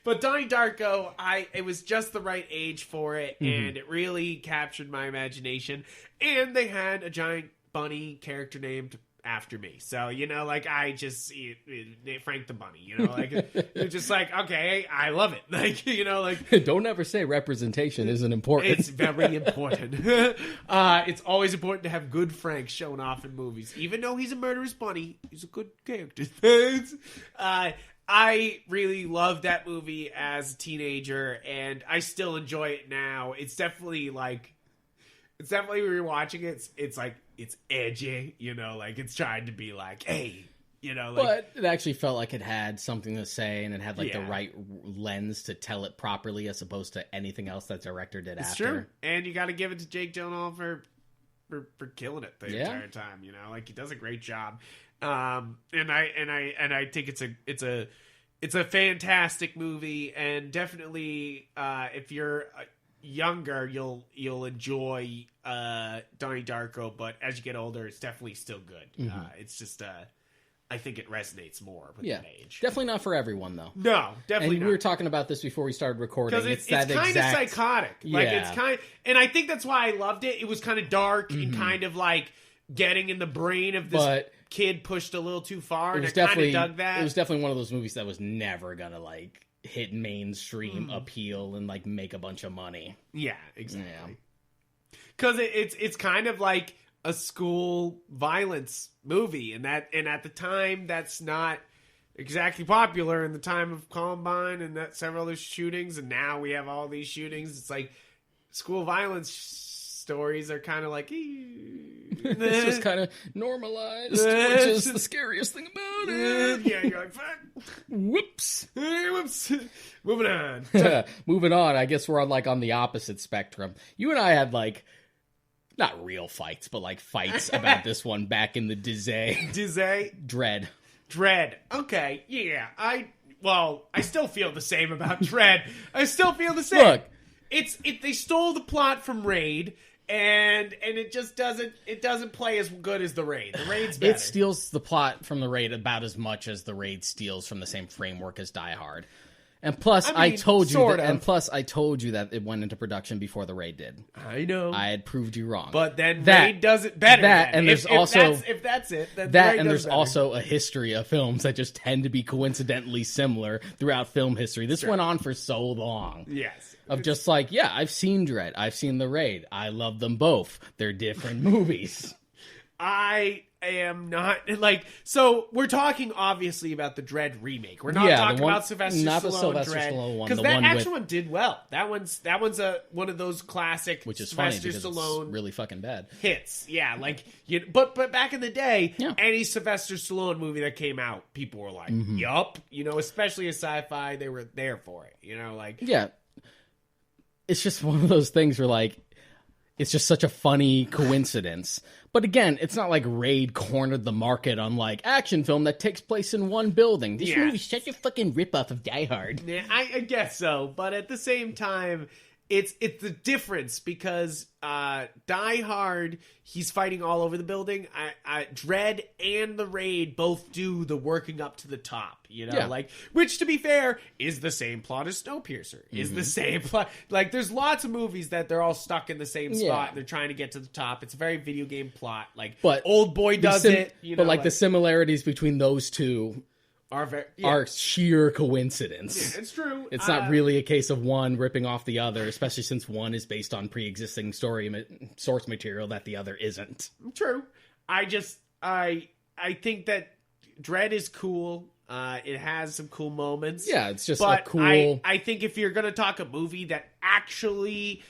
Speaker 2: But Donnie Darko, it was just the right age for it, and it really captured my imagination. And they had a giant bunny character named after me. So, like, I just, Frank the Bunny, like, it's just like, okay, I love it. Like, like...
Speaker 3: Don't ever say representation isn't important.
Speaker 2: It's very important. It's always important to have good Frank shown off in movies. Even though he's a murderous bunny, he's a good character. I really loved that movie as a teenager, and I still enjoy it now. It's definitely rewatching it. It's like, it's edgy, like it's trying to be like, hey, like.
Speaker 3: But it actually felt like it had something to say, and it had like the right lens to tell it properly, as opposed to anything else that director did after. It's true,
Speaker 2: and you got to give it to Jake Gyllenhaal for killing it the entire time. Like, he does a great job. And I think it's a fantastic movie, and definitely if you're younger, you'll enjoy Donnie Darko, but as you get older, it's definitely still good. It's just I think it resonates more with that age.
Speaker 3: Definitely not for everyone, though.
Speaker 2: No, definitely not.
Speaker 3: We were talking about this before we started recording.
Speaker 2: Because it's kind of psychotic. Like, it's and I think that's why I loved it. It was kind of dark and kind of like getting in the brain of this kid pushed a little too far, and I kind of dug that.
Speaker 3: It was definitely one of those movies that was never gonna like hit mainstream appeal and like make a bunch of money.
Speaker 2: Yeah, exactly. Because it's kind of like a school violence movie, and at the time that's not exactly popular in the time of Columbine and that several other shootings, and now we have all these shootings. It's like school violence stories are kind of like
Speaker 3: it's just kind of normalized, which is the scariest thing about it.
Speaker 2: Yeah, you're like, fuck.
Speaker 3: Whoops.
Speaker 2: Moving on.
Speaker 3: Moving on. I guess we're on the opposite spectrum. You and I had like not real fights, but like fights about this one back in the Dread.
Speaker 2: Okay, yeah. Well, I still feel the same about Dredd. I still feel the same.
Speaker 3: Look.
Speaker 2: They stole the plot from Raid, and it just doesn't play as good as the Raid. The Raid's better.
Speaker 3: It steals the plot from the Raid about as much as the Raid steals from the same framework as Die Hard. And plus, I told you that it went into production before the Raid did.
Speaker 2: I know.
Speaker 3: I had proved you wrong.
Speaker 2: But then Raid does it better. If that's it, then
Speaker 3: that,
Speaker 2: Raid
Speaker 3: and
Speaker 2: does
Speaker 3: there's
Speaker 2: better.
Speaker 3: also a history of films that just tend to be coincidentally similar throughout film history. This went on for so long.
Speaker 2: Yes.
Speaker 3: Of just like, yeah, I've seen Dredd. I've seen The Raid. I love them both. They're different movies.
Speaker 2: I am not so we're talking obviously about the Dredd remake. We're not talking about Sylvester Stallone one, because that actual one did well. That one's one of those classic,
Speaker 3: which is
Speaker 2: Sylvester
Speaker 3: funny because
Speaker 2: Stallone
Speaker 3: it's really fucking bad
Speaker 2: hits. Yeah, but back in the day,
Speaker 3: Yeah.
Speaker 2: any Sylvester Stallone movie that came out, people were like, "Yup," especially a sci-fi, they were there for it.
Speaker 3: Yeah. It's just one of those things where it's just such a funny coincidence. But again, it's not like Raid cornered the market on action film that takes place in one building. This movie's such a fucking ripoff of Die Hard.
Speaker 2: Yeah, I guess so, but at the same time, it's the difference because Die Hard, he's fighting all over the building. Dredd and the Raid both do the working up to the top, which to be fair is the same plot as Snowpiercer. Is the same plot. There's lots of movies that they're all stuck in the same spot and they're trying to get to the top. It's a very video game plot.
Speaker 3: But
Speaker 2: Old Boy does it.
Speaker 3: The similarities between those two are sheer coincidence.
Speaker 2: Yeah, it's true.
Speaker 3: It's not really a case of one ripping off the other, especially since one is based on pre-existing source material that the other isn't.
Speaker 2: True. I think that Dredd is cool. It has some cool moments.
Speaker 3: Yeah, it's just
Speaker 2: but
Speaker 3: a cool.
Speaker 2: I think if you're gonna talk a movie that actually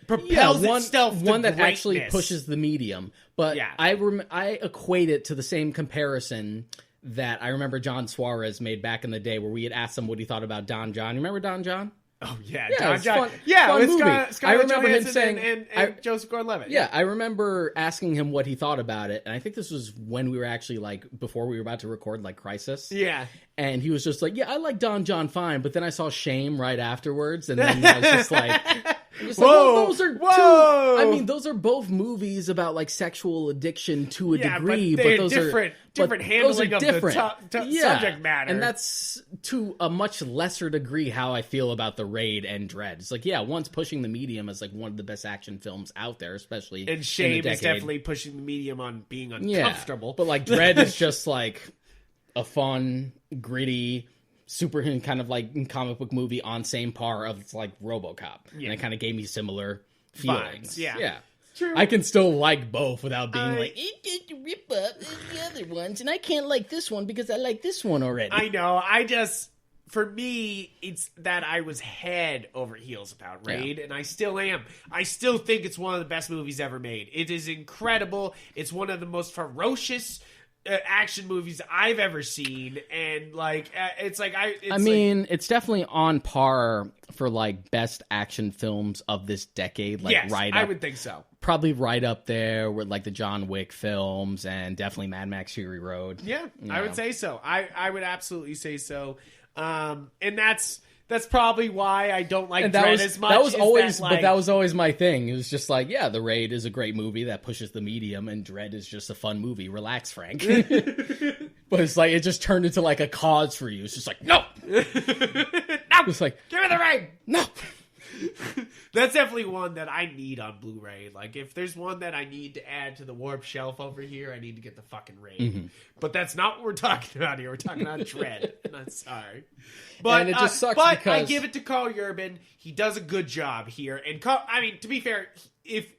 Speaker 2: propels itself to
Speaker 3: one that
Speaker 2: greatness,
Speaker 3: actually pushes the medium. But I equate it to the same comparison that I remember John Suarez made back in the day, where we had asked him what he thought about Don John. You remember Don John?
Speaker 2: Oh yeah,
Speaker 3: Don John.
Speaker 2: Fun
Speaker 3: movie.
Speaker 2: Scarlett
Speaker 3: I remember him
Speaker 2: Johansson
Speaker 3: saying,
Speaker 2: and Joseph Gordon-Levitt.
Speaker 3: Yeah, I remember asking him what he thought about it, and I think this was when we were actually before we were about to record Crisis.
Speaker 2: Yeah.
Speaker 3: And he was just yeah, I like Don John fine, but then I saw Shame right afterwards, and then I was just
Speaker 2: whoa,
Speaker 3: those are
Speaker 2: whoa.
Speaker 3: I mean, those are both movies about sexual addiction to a degree,
Speaker 2: but
Speaker 3: those
Speaker 2: different handling of the subject matter,
Speaker 3: and that's to a much lesser degree how I feel about The Raid and Dredd. It's one's pushing the medium as one of the best action films out there, especially
Speaker 2: and Shame is definitely pushing the medium on being uncomfortable.
Speaker 3: But Dredd is just a fun, gritty, super kind of comic book movie on same par of RoboCop, and it kind of gave me similar feelings.
Speaker 2: Vibes, yeah.
Speaker 3: Yeah.
Speaker 2: True.
Speaker 3: I can still like both without being it did rip up the other ones, and I can't like this one because I like this one already.
Speaker 2: I know. For me, it's that I was head over heels about Raid, and I still am. I still think it's one of the best movies ever made. It is incredible. It's one of the most ferocious action movies I've ever seen, and
Speaker 3: it's definitely on par for best action films of this decade.
Speaker 2: Yes,
Speaker 3: right up,
Speaker 2: I would think so.
Speaker 3: Probably right up there with the John Wick films, and definitely Mad Max Fury Road.
Speaker 2: Yeah, I would say so. I would absolutely say so. And that's probably why I don't like Dredd as much.
Speaker 3: That was always my thing. It was just The Raid is a great movie that pushes the medium, and Dredd is just a fun movie. Relax, Frank. But it's it just turned into a cause for you. It's just no,
Speaker 2: no,
Speaker 3: it's
Speaker 2: give me the Raid.
Speaker 3: No.
Speaker 2: That's definitely one that I need on Blu-ray. If there's one that I need to add to the Warp shelf over here, I need to get the fucking Raid.
Speaker 3: Mm-hmm.
Speaker 2: But that's not what we're talking about here. We're talking about Dredd. I'm sorry. But,
Speaker 3: and it just sucks
Speaker 2: because I give it to Carl Urban. He does a good job here. And to be fair, if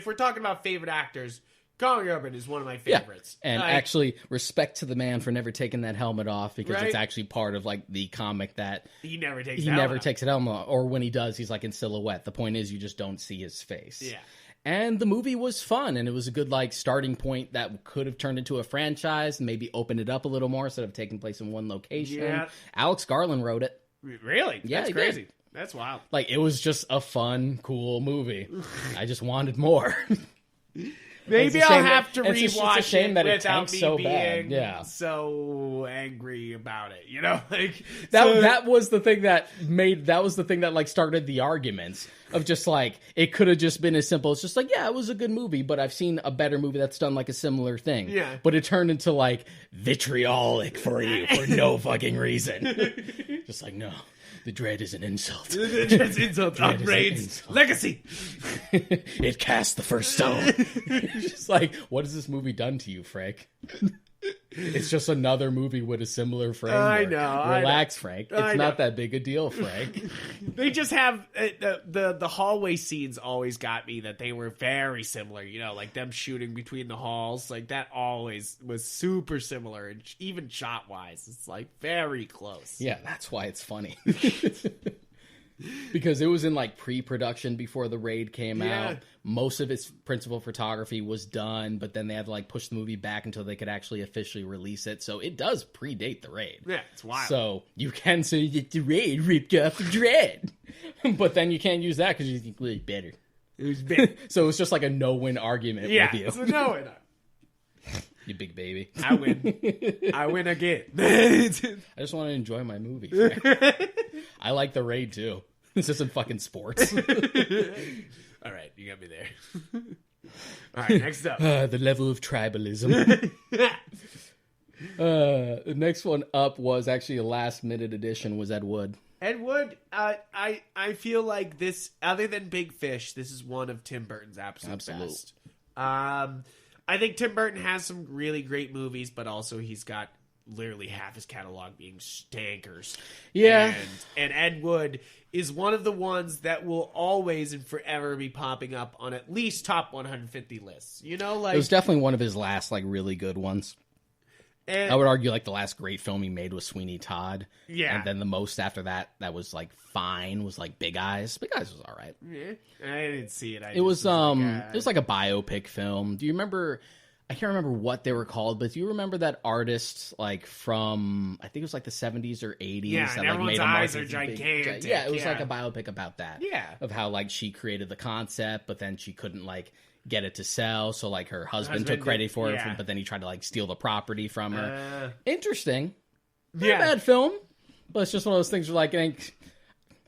Speaker 2: we're talking about favorite actors, Carl Urban is one of my favorites.
Speaker 3: Yeah. And actually, respect to the man for never taking that helmet off, because it's actually part of the comic that
Speaker 2: he never takes
Speaker 3: the helmet off. Or when he does, he's in silhouette. The point is, you just don't see his face.
Speaker 2: Yeah.
Speaker 3: And the movie was fun, and it was a good starting point that could have turned into a franchise and maybe opened it up a little more instead of taking place in one location. Yeah. Alex Garland wrote it.
Speaker 2: Really?
Speaker 3: Yeah,
Speaker 2: that's crazy. That's wild.
Speaker 3: It was just a fun, cool movie. I just wanted more.
Speaker 2: Maybe
Speaker 3: It's a
Speaker 2: I'll
Speaker 3: shame
Speaker 2: have to
Speaker 3: it's just
Speaker 2: rewatch
Speaker 3: a shame
Speaker 2: it
Speaker 3: that it
Speaker 2: without
Speaker 3: tanks
Speaker 2: me
Speaker 3: so
Speaker 2: being
Speaker 3: bad. Yeah.
Speaker 2: so angry about it. You know, like
Speaker 3: That was the thing that like started the arguments of just like it could have just been as simple as just like, yeah, it was a good movie, but I've seen a better movie that's done like a similar thing.
Speaker 2: Yeah.
Speaker 3: But it turned into like vitriolic for you for no fucking reason. Just like, no, the dread is an insult.
Speaker 2: Just insult,
Speaker 3: Dread is an
Speaker 2: upgrades,
Speaker 3: insult.
Speaker 2: legacy.
Speaker 3: It cast the first stone. Just like, what has this movie done to you, Frank? It's just another movie with a similar framework.
Speaker 2: I know.
Speaker 3: Relax, Frank. It's
Speaker 2: I
Speaker 3: not
Speaker 2: know.
Speaker 3: that big a deal, Frank.
Speaker 2: They just have the hallway scenes always got me that they were very similar. You know, like them shooting between the halls, like that always was super similar, and even shot wise, it's like very close.
Speaker 3: Yeah, that's why it's funny. Because it was in like pre-production before the raid came out. Most of its principal photography was done, but then they had to like push the movie back until they could actually officially release it. So it does predate the raid.
Speaker 2: Yeah, it's wild.
Speaker 3: So you can say that the raid ripped off the dread, but then you can't use that because you think it's better.
Speaker 2: It was big.
Speaker 3: So it's just like a no-win argument with you.
Speaker 2: So no,
Speaker 3: You big baby.
Speaker 2: I win. I win again.
Speaker 3: I just want to enjoy my movie. Frank. I like the raid too. This isn't fucking sports.
Speaker 2: All right, you got me there. All right, next up.
Speaker 3: The level of tribalism. The next one up was actually a last minute addition was Ed Wood.
Speaker 2: Ed Wood, I feel like this, other than Big Fish, this is one of Tim Burton's absolute best. I think Tim Burton has some really great movies, but also he's got literally half his catalog being stankers.
Speaker 3: Yeah.
Speaker 2: And Ed Wood is one of the ones that will always and forever be popping up on at least top 150 lists. You know, like
Speaker 3: It was definitely one of his last like really good ones.
Speaker 2: and,
Speaker 3: I would argue like the last great film he made was Sweeney Todd.
Speaker 2: Yeah.
Speaker 3: And then the most after that was like fine was like Big Eyes. Big Eyes was all right.
Speaker 2: yeah, I didn't see it.
Speaker 3: It was it was like a biopic film. Do you remember? I can't remember what they were called, but do you remember that artist like from I think it was like the 70s or 80s?
Speaker 2: Yeah,
Speaker 3: that,
Speaker 2: and
Speaker 3: like,
Speaker 2: everyone's
Speaker 3: made a
Speaker 2: eyes are
Speaker 3: marketing big-
Speaker 2: gigantic,
Speaker 3: Yeah, it was
Speaker 2: yeah.
Speaker 3: like a biopic about that.
Speaker 2: Yeah.
Speaker 3: of how like she created the concept, but then she couldn't like get it to sell, so like her husband took
Speaker 2: Husband
Speaker 3: credit
Speaker 2: did-
Speaker 3: for it,
Speaker 2: yeah.
Speaker 3: but then he tried to like steal the property from her.
Speaker 2: Uh,
Speaker 3: Interesting. Not
Speaker 2: yeah.
Speaker 3: a bad film, but it's just one of those things where like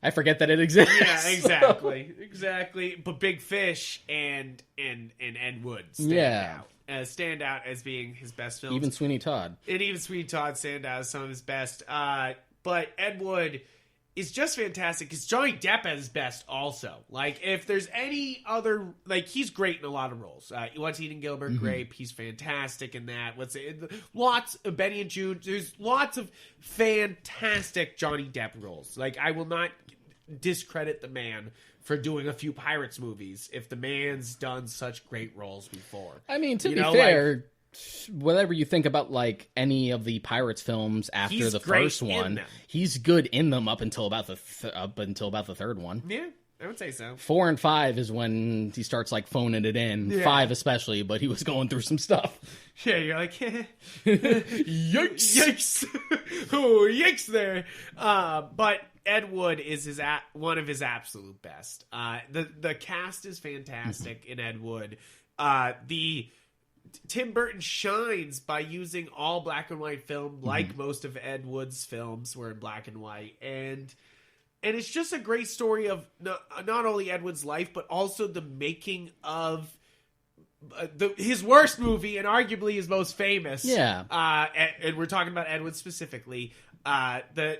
Speaker 3: I forget that it exists.
Speaker 2: Yeah, exactly, exactly. But Big Fish and Ed Wood stand out as being his best films.
Speaker 3: Even Sweeney Todd.
Speaker 2: And even Sweeney Todd stand out as some of his best. But Ed Wood is just fantastic because Johnny Depp at his best also. Like, if there's any other... Like, he's great in a lot of roles. What's Eating Gilbert Grape, he's fantastic in that. Lots of Benny and June. There's lots of fantastic Johnny Depp roles. Like, I will not discredit the man for doing a few Pirates movies if the man's done such great roles before.
Speaker 3: I mean, to
Speaker 2: You
Speaker 3: be
Speaker 2: know,
Speaker 3: fair, whatever you think about like any of the Pirates films after
Speaker 2: He's
Speaker 3: the
Speaker 2: great
Speaker 3: first
Speaker 2: in
Speaker 3: one,
Speaker 2: them.
Speaker 3: he's good in them up until about the third one.
Speaker 2: Yeah, I would say so.
Speaker 3: 4 and 5 is when he starts like phoning it in.
Speaker 2: Yeah.
Speaker 3: 5 especially, but he was going through some stuff.
Speaker 2: Yeah, you're like,
Speaker 3: Yikes!
Speaker 2: yikes, oh, yikes there. But Ed Wood is one of his absolute best. The cast is fantastic in Ed Wood. The Tim Burton shines by using all black and white film, like most of Ed Wood's films were in black and white, and it's just a great story of not only Ed Wood's life, but also the making of his worst movie and arguably his most famous.
Speaker 3: Yeah.
Speaker 2: And we're talking about Ed Wood specifically. The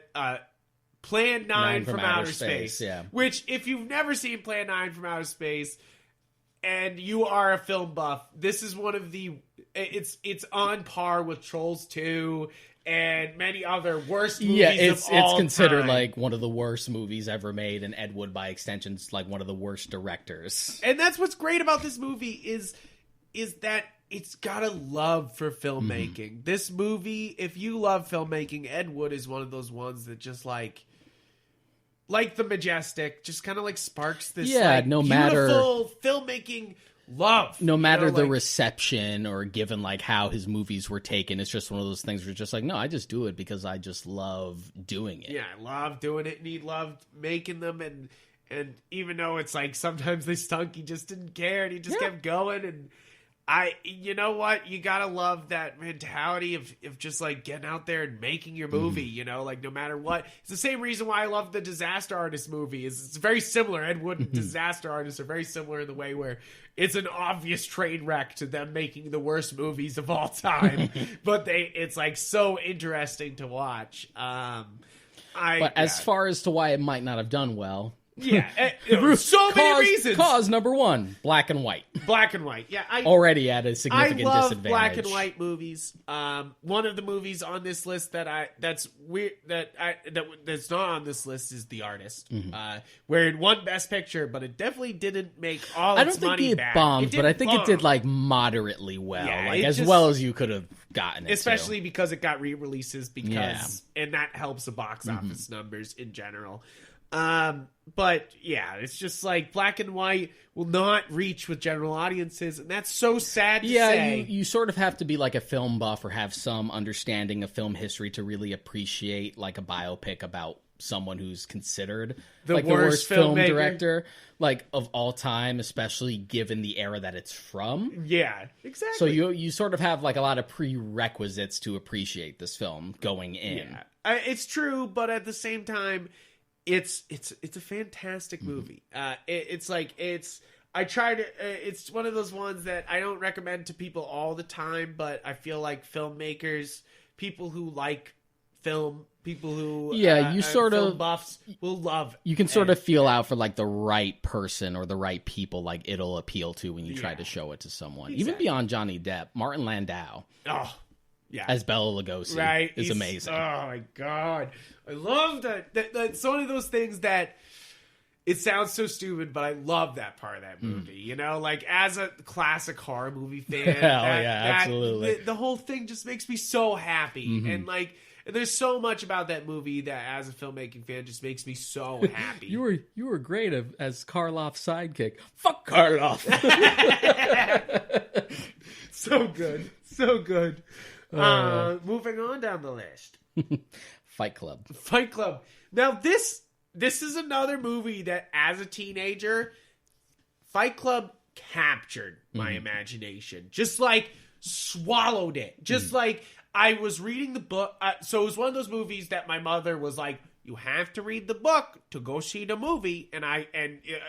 Speaker 2: Plan 9 from Outer Space.
Speaker 3: Yeah.
Speaker 2: Which, if you've never seen Plan 9 from Outer Space and you are a film buff, this is one of the... It's on par with Trolls 2 and many other worst movies
Speaker 3: it's
Speaker 2: of all
Speaker 3: considered
Speaker 2: time.
Speaker 3: like one of the worst movies ever made, and Ed Wood by extension is like one of the worst directors.
Speaker 2: And that's what's great about this movie is that it's got a love for filmmaking. This movie, if you love filmmaking, Ed Wood is one of those ones that just like The Majestic, just kind of like sparks this
Speaker 3: no matter
Speaker 2: beautiful filmmaking love.
Speaker 3: No matter the
Speaker 2: like,
Speaker 3: reception or given like how his movies were taken, it's just one of those things where it's just like, no, I just do it because I just love doing it.
Speaker 2: Yeah, I love doing it, and he loved making them, and even though it's like sometimes they stunk, he just didn't care, and he just kept going, and You know what? You gotta love that mentality of just like getting out there and making your movie, you know, like no matter what. It's the same reason why I love the Disaster Artist movie. It's very similar. Ed Wood and Disaster Artist are very similar in the way where it's an obvious train wreck to them making the worst movies of all time, but it's like so interesting to watch.
Speaker 3: As far as to why it might not have done well.
Speaker 2: Yeah, so many reasons.
Speaker 3: Cause number one, black and white.
Speaker 2: Black and white, yeah.
Speaker 3: Already at a significant
Speaker 2: disadvantage.
Speaker 3: disadvantage.
Speaker 2: Black and white movies. One of the movies on this list that's not on this list is The Artist, where it won Best Picture, but it definitely didn't make all its money back.
Speaker 3: I don't think it bombed, but I think it did like moderately well,
Speaker 2: yeah,
Speaker 3: as well as you could have gotten it.
Speaker 2: Especially because it got re-releases and that helps the box office numbers in general. But yeah, it's just like black and white will not reach with general audiences, and that's so sad to say.
Speaker 3: Yeah, you sort of have to be like a film buff or have some understanding of film history to really appreciate like a biopic about someone who's considered the worst film director like of all time, especially given the era that it's from.
Speaker 2: Yeah, exactly.
Speaker 3: So you sort of have like a lot of prerequisites to appreciate this film going in.
Speaker 2: Yeah. It's true, but at the same time, it's a fantastic movie. It's one of those ones that I don't recommend to people all the time, but I feel like filmmakers, people who like film, people who
Speaker 3: you sort
Speaker 2: film
Speaker 3: of
Speaker 2: buffs will love.
Speaker 3: You can sort of feel out for like the right person or the right people like it'll appeal to when you try to show it to someone. Even beyond Johnny Depp, Martin Landau.
Speaker 2: Oh. Yeah.
Speaker 3: As Bela Lugosi is amazing.
Speaker 2: Oh my god, I love that. That's one of those things that it sounds so stupid, but I love that part of that movie. You know, like as a classic horror movie fan,
Speaker 3: absolutely.
Speaker 2: The whole thing just makes me so happy, and like. There's so much about that movie that, as a filmmaking fan, just makes me so happy.
Speaker 3: You were great as Karloff's sidekick. Fuck Karloff.
Speaker 2: So good, so good. Moving on down the list.
Speaker 3: Fight Club.
Speaker 2: Fight Club. Now this is another movie that as a teenager, Fight Club captured my imagination. Just like swallowed it. Just like I was reading the book. So it was one of those movies that my mother was like, you have to read the book to go see the movie. And I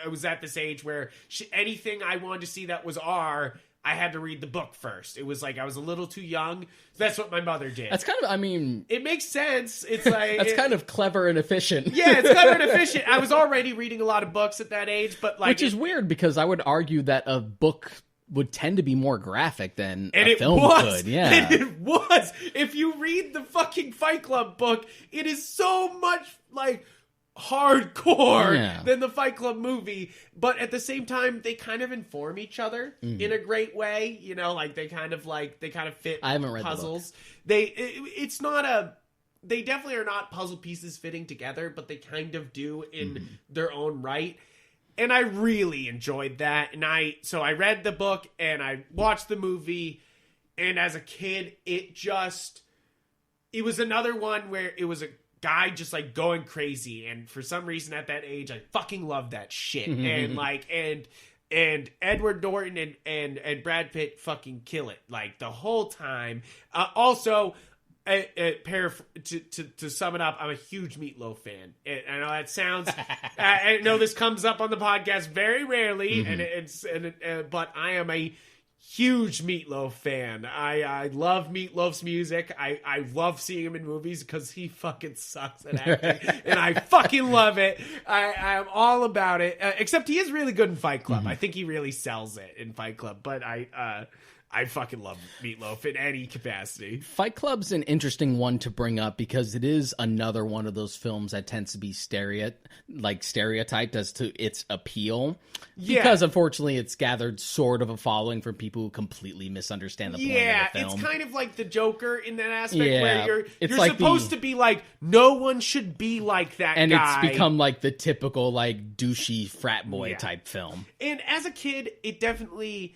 Speaker 2: was at this age where anything I wanted to see that was R, I had to read the book first. It was like I was a little too young. That's what my mother did.
Speaker 3: That's kind of, I mean...
Speaker 2: It makes sense. It's like...
Speaker 3: That's kind of clever and efficient.
Speaker 2: Yeah, it's clever and efficient. I was already reading a lot of books at that age, but like...
Speaker 3: Which is weird, because I would argue that a book would tend to be more graphic than a film could. Yeah.
Speaker 2: And it was! If you read the fucking Fight Club book, it is so much, like... hardcore than the Fight Club movie, but at the same time they kind of inform each other in a great way, you know, like they kind of fit.
Speaker 3: I haven't read
Speaker 2: puzzles.
Speaker 3: The book.
Speaker 2: It's not they definitely are not puzzle pieces fitting together, but they kind of do in their own right. And I really enjoyed that. And I read the book and I watched the movie, and as a kid it was another one where it was a guy just like going crazy, and for some reason at that age I fucking loved that shit. And like and Edward Norton and Brad Pitt fucking kill it like the whole time. Also, to sum it up, I'm a huge Meatloaf fan. I know that sounds I know this comes up on the podcast very rarely, but I am a huge Meatloaf fan. I love Meatloaf's music. I love seeing him in movies because he fucking sucks at acting, and I fucking love it. I'm all about it. Except he is really good in Fight Club. I think he really sells it in Fight Club. But I fucking love Meatloaf in any capacity.
Speaker 3: Fight Club's an interesting one to bring up because it is another one of those films that tends to be stereotyped as to its appeal. Yeah. Because unfortunately it's gathered sort of a following from people who completely misunderstand the point of the film.
Speaker 2: Yeah, it's kind of like the Joker in that aspect where you're like supposed to be like, no one should be like that
Speaker 3: and
Speaker 2: guy.
Speaker 3: And it's become like the typical like douchey frat boy type film.
Speaker 2: And as a kid, it definitely...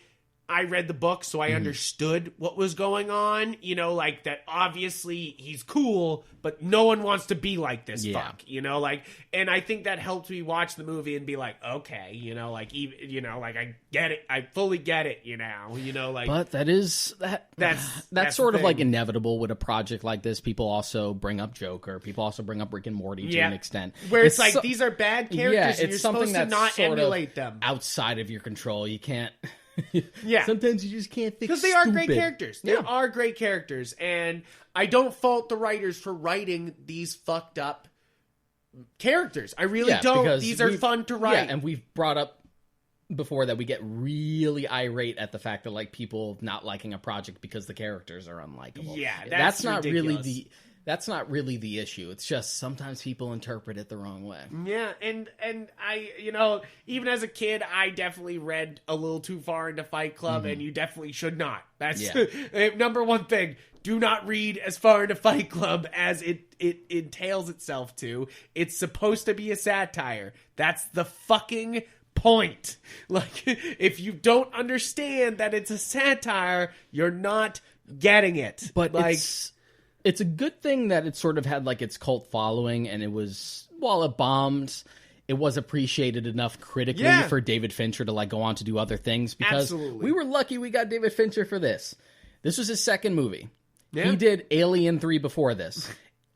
Speaker 2: I read the book, so I understood what was going on. You know, like that obviously he's cool, but no one wants to be like this fuck. You know, like, and I think that helped me watch the movie and be like, okay, you know, like, even, you know, like I get it. I fully get it, you know, like.
Speaker 3: But that's sort of like inevitable with a project like this. People also bring up Joker. People also bring up Rick and Morty to an extent.
Speaker 2: Where it's like, these are bad characters and you're supposed to not emulate them.
Speaker 3: Outside of your control. You can't.
Speaker 2: Yeah.
Speaker 3: Sometimes you just can't fix
Speaker 2: because they are great characters. They are great characters. And I don't fault the writers for writing these fucked up characters. I really don't. These are fun to write.
Speaker 3: Yeah, and we've brought up before that we get really irate at the fact that like people not liking a project because the characters are unlikable.
Speaker 2: Yeah,
Speaker 3: that's not
Speaker 2: ridiculous.
Speaker 3: That's not really the issue. It's just sometimes people interpret it the wrong way.
Speaker 2: Yeah, and I, you know, even as a kid, I definitely read a little too far into Fight Club, and you definitely should not. That's number one thing. Do not read as far into Fight Club as it entails itself to. It's supposed to be a satire. That's the fucking point. Like, if you don't understand that it's a satire, you're not getting it.
Speaker 3: But
Speaker 2: like,
Speaker 3: it's a good thing that it sort of had like its cult following, and it was, while it bombed, it was appreciated enough critically for David Fincher to like go on to do other things, because we were lucky we got David Fincher for this. This was his second movie. Yeah. He did Alien 3 before this.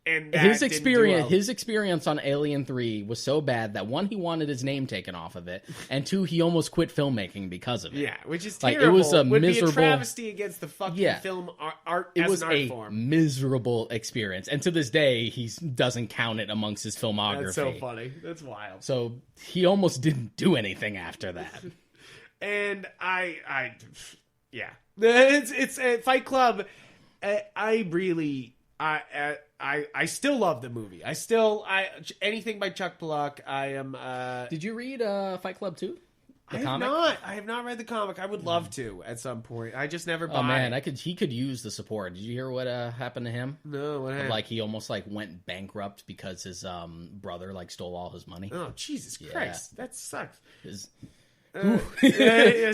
Speaker 2: And
Speaker 3: his experience on Alien 3 was so bad that, one, he wanted his name taken off of it, and two, he almost quit filmmaking because of it.
Speaker 2: Yeah, which is terrible.
Speaker 3: Like, it was a
Speaker 2: would
Speaker 3: miserable,
Speaker 2: be a travesty against the fucking film art.
Speaker 3: It was
Speaker 2: an art
Speaker 3: a
Speaker 2: form.
Speaker 3: miserable experience, and to this day, he doesn't count it amongst his filmography.
Speaker 2: That's so funny. That's wild.
Speaker 3: So he almost didn't do anything after that.
Speaker 2: And it's Fight Club. I still love the movie. Anything by Chuck Palahniuk. I am.
Speaker 3: Did you read Fight Club 2?
Speaker 2: I have not read the comic. I would love to at some point. I just never bought it.
Speaker 3: Oh man, he could use the support. Did you hear what happened to him?
Speaker 2: No, what happened?
Speaker 3: Like, he almost like went bankrupt because his brother like stole all his money.
Speaker 2: Oh, Jesus Christ. That sucks.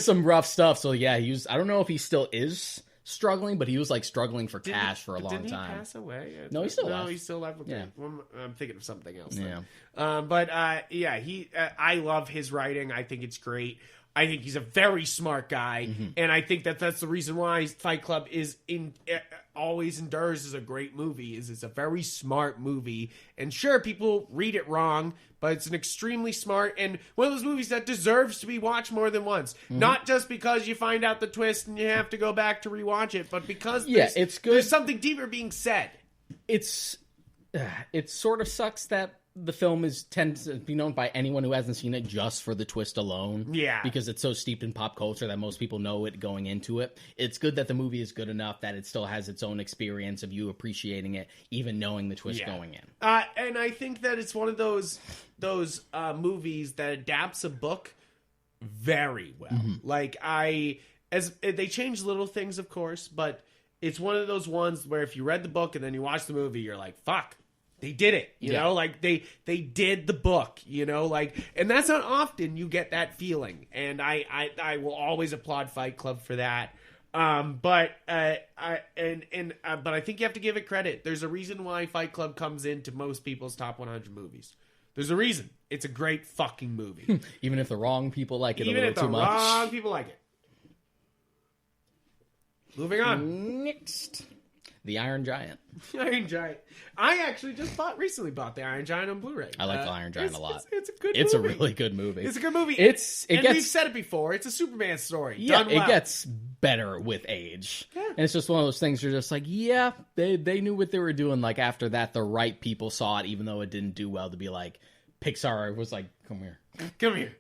Speaker 3: Some rough stuff. So yeah, I don't know if he still is struggling, but he was like struggling for cash for a long time.
Speaker 2: Didn't he pass away?
Speaker 3: No, he's still alive.
Speaker 2: No, he's still alive. Okay.
Speaker 3: Yeah.
Speaker 2: Well, I'm thinking of something else.
Speaker 3: Yeah.
Speaker 2: I love his writing. I think it's great. I think he's a very smart guy, and I think that's the reason why Fight Club always endures as a great movie. It's a very smart movie, and sure, people read it wrong, but it's an extremely smart and one of those movies that deserves to be watched more than once. Not just because you find out the twist and you have to go back to rewatch it, but because
Speaker 3: it's good.
Speaker 2: There's something deeper being said.
Speaker 3: It sort of sucks that the film tends to be known by anyone who hasn't seen it just for the twist alone.
Speaker 2: Yeah.
Speaker 3: Because it's so steeped in pop culture that most people know it going into it. It's good that the movie is good enough that it still has its own experience of you appreciating it, even knowing the twist going in.
Speaker 2: And I think that it's one of those movies that adapts a book very well. Like, they change little things, of course, but it's one of those ones where if you read the book and then you watch the movie, you're like, fuck. They did it, you know, like they did the book, you know, like, and that's not often you get that feeling. And I will always applaud Fight Club for that. But I think you have to give it credit. There's a reason why Fight Club comes into most people's top 100 movies. There's a reason. It's a great fucking movie.
Speaker 3: Even if the wrong people like it
Speaker 2: Even
Speaker 3: a
Speaker 2: if
Speaker 3: little
Speaker 2: the
Speaker 3: too much.
Speaker 2: wrong people like it. Moving on.
Speaker 3: Next. The Iron Giant.
Speaker 2: Iron Giant. I actually just recently bought the Iron Giant on Blu-ray.
Speaker 3: I like the Iron Giant a lot.
Speaker 2: It's a good movie.
Speaker 3: It's a really good movie.
Speaker 2: It's a good movie. We've said it before. It's a Superman story.
Speaker 3: Yeah,
Speaker 2: done well.
Speaker 3: It gets better with age. Yeah. And it's just one of those things you're just like, yeah, they knew what they were doing. Like, after that, the right people saw it, even though it didn't do well, to be like, Pixar was like, come here.
Speaker 2: Come here.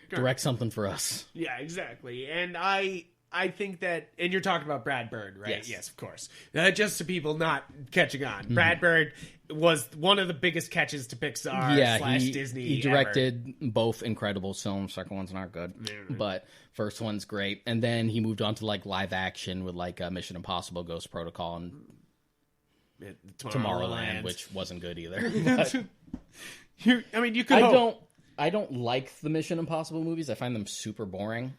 Speaker 3: Direct something for us.
Speaker 2: Yeah, exactly. And I think that, and you're talking about Brad Bird, right? Yes, of course. Just so people not catching on. Brad Bird was one of the biggest catches to Pixar / Disney.
Speaker 3: He directed both incredible films. Second one's not good, but first one's great. And then he moved on to like live action with like Mission Impossible, Ghost Protocol, and Tomorrowland, which wasn't good either.
Speaker 2: You could.
Speaker 3: I don't like the Mission Impossible movies. I find them super boring,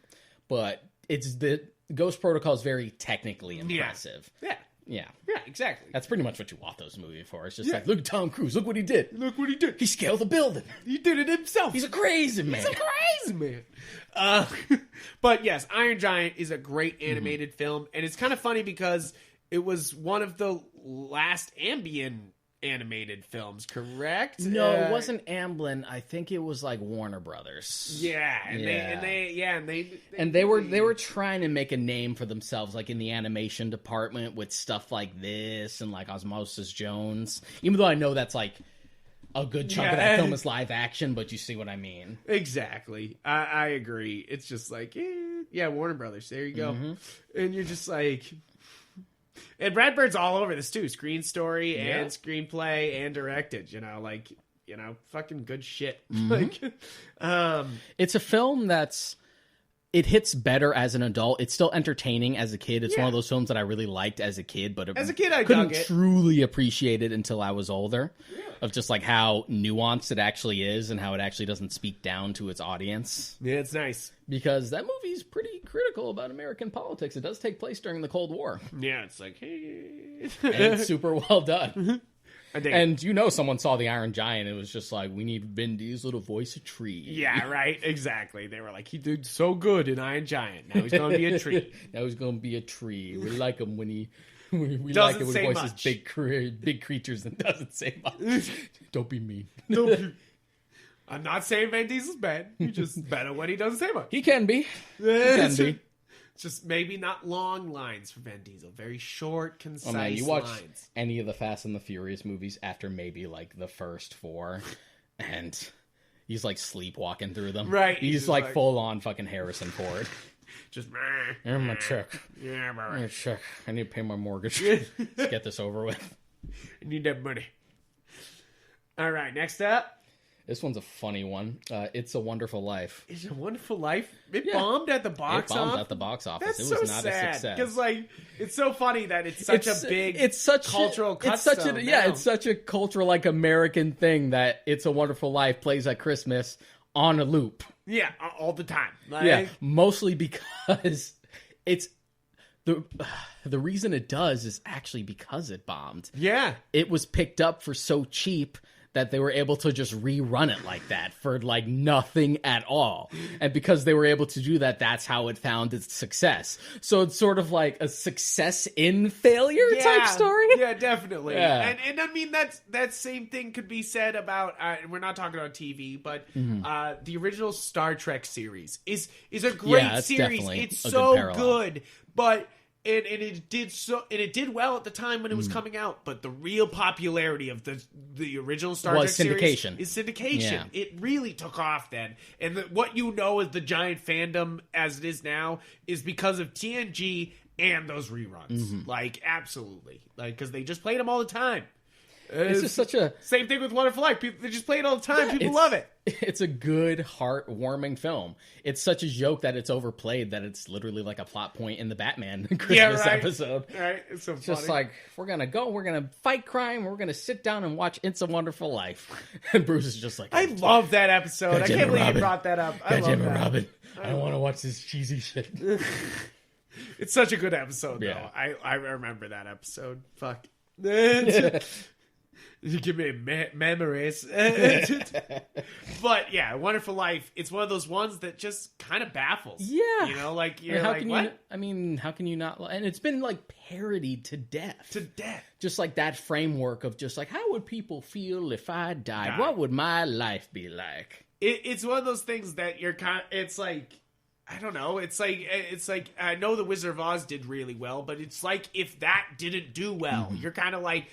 Speaker 3: but it's the Ghost Protocol is very technically impressive.
Speaker 2: Yeah.
Speaker 3: Yeah.
Speaker 2: Yeah, exactly.
Speaker 3: That's pretty much what you want those movies for. It's just like, look at Tom Cruise. Look what he did.
Speaker 2: Look what he did.
Speaker 3: He scaled the building.
Speaker 2: He did it himself.
Speaker 3: He's a crazy man.
Speaker 2: He's a crazy man. But yes, Iron Giant is a great animated film, and it's kind of funny because it was one of the last Ambien animated films, correct?
Speaker 3: No, it wasn't Amblin. I think it was like Warner Brothers.
Speaker 2: Yeah,
Speaker 3: And they were trying to make a name for themselves, like in the animation department with stuff like this and like Osmosis Jones. Even though I know that's like a good chunk of that film is live action, but you see what I mean.
Speaker 2: Exactly. I agree. It's just like, Warner Brothers. There you go. And you're just like... And Brad Bird's all over this too. Screen story and screenplay and directed, fucking good shit.
Speaker 3: It's a film it hits better as an adult. It's still entertaining as a kid. It's one of those films that I really liked as a kid, but
Speaker 2: as a kid I
Speaker 3: couldn't
Speaker 2: dug it.
Speaker 3: truly appreciate it until I was older. Of just like how nuanced it actually is and how it actually doesn't speak down to its audience.
Speaker 2: Yeah, it's nice.
Speaker 3: Because that movie's pretty critical about American politics. It does take place during the Cold War.
Speaker 2: Yeah, it's like, hey.
Speaker 3: And it's super well done. And someone saw the Iron Giant. It was just like, we need Vin Diesel to voice a tree.
Speaker 2: Yeah, right. Exactly. They were like, he did so good in Iron Giant. Now he's going to be a tree.
Speaker 3: Now he's going to be a tree. We like him when he... We like it when he voices big creatures and doesn't say much. Don't be mean.
Speaker 2: I'm not saying Vin Diesel's bad. He's just better when he doesn't say much.
Speaker 3: He can be.
Speaker 2: It's just maybe not long lines for Vin Diesel. Very short, concise
Speaker 3: you watch
Speaker 2: lines.
Speaker 3: Any of the Fast and the Furious movies after maybe like the first 4, and he's like sleepwalking through them.
Speaker 2: Right.
Speaker 3: He's like full on fucking Harrison Ford.
Speaker 2: Just
Speaker 3: here's my check.
Speaker 2: Yeah, bro.
Speaker 3: Here's check. I need to pay my mortgage. Let's get this over with.
Speaker 2: I need that money. All right, next up.
Speaker 3: This one's a funny one. It's a Wonderful Life.
Speaker 2: It's a Wonderful Life. It bombed at the box office.
Speaker 3: It bombed at the box office.
Speaker 2: That's
Speaker 3: it was
Speaker 2: so
Speaker 3: not
Speaker 2: sad,
Speaker 3: a success.
Speaker 2: Because it's so funny that it's such a big cultural touchstone.
Speaker 3: It's such a cultural like American thing that It's a Wonderful Life plays at Christmas on a loop.
Speaker 2: Yeah, all the time.
Speaker 3: Mostly because it's the reason it does is actually because it bombed.
Speaker 2: Yeah,
Speaker 3: it was picked up for so cheap that they were able to just rerun it like that for like nothing at all. And because they were able to do that, that's how it found its success. So it's sort of like a success in failure type story.
Speaker 2: Yeah, definitely.
Speaker 3: Yeah.
Speaker 2: And I mean, that same thing could be said about, we're not talking about TV, but the original Star Trek series is a great series. It's so good, but... And it did well at the time when it was coming out, but the real popularity of the original Star Trek series is syndication.
Speaker 3: Yeah.
Speaker 2: It really took off then, and what as the giant fandom as it is now is because of TNG and those reruns. Like absolutely, because they just played them all the time.
Speaker 3: It's just such a...
Speaker 2: Same thing with Wonderful Life. They just play it all the time. People love it.
Speaker 3: It's a good, heartwarming film. It's such a joke that it's overplayed that it's literally like a plot point in the Batman Christmas episode.
Speaker 2: Right. It's so funny.
Speaker 3: Just like, we're going to fight crime, we're going to sit down and watch It's a Wonderful Life. And Bruce is just like...
Speaker 2: I love that episode. I can't believe you brought that up. I love that.
Speaker 3: Robin. I don't want to watch this cheesy shit.
Speaker 2: It's such a good episode, though. I remember that episode. Fuck. You give me memories. But yeah, Wonderful Life, it's one of those ones that just kind of baffles.
Speaker 3: Yeah.
Speaker 2: How
Speaker 3: can you not? And it's been like parodied to death. Just like that framework of just like, how would people feel if I died? What would my life be like?
Speaker 2: It's one of those things that it's like, I don't know. It's like I know The Wizard of Oz did really well, but it's like if that didn't do well, you're kind of like...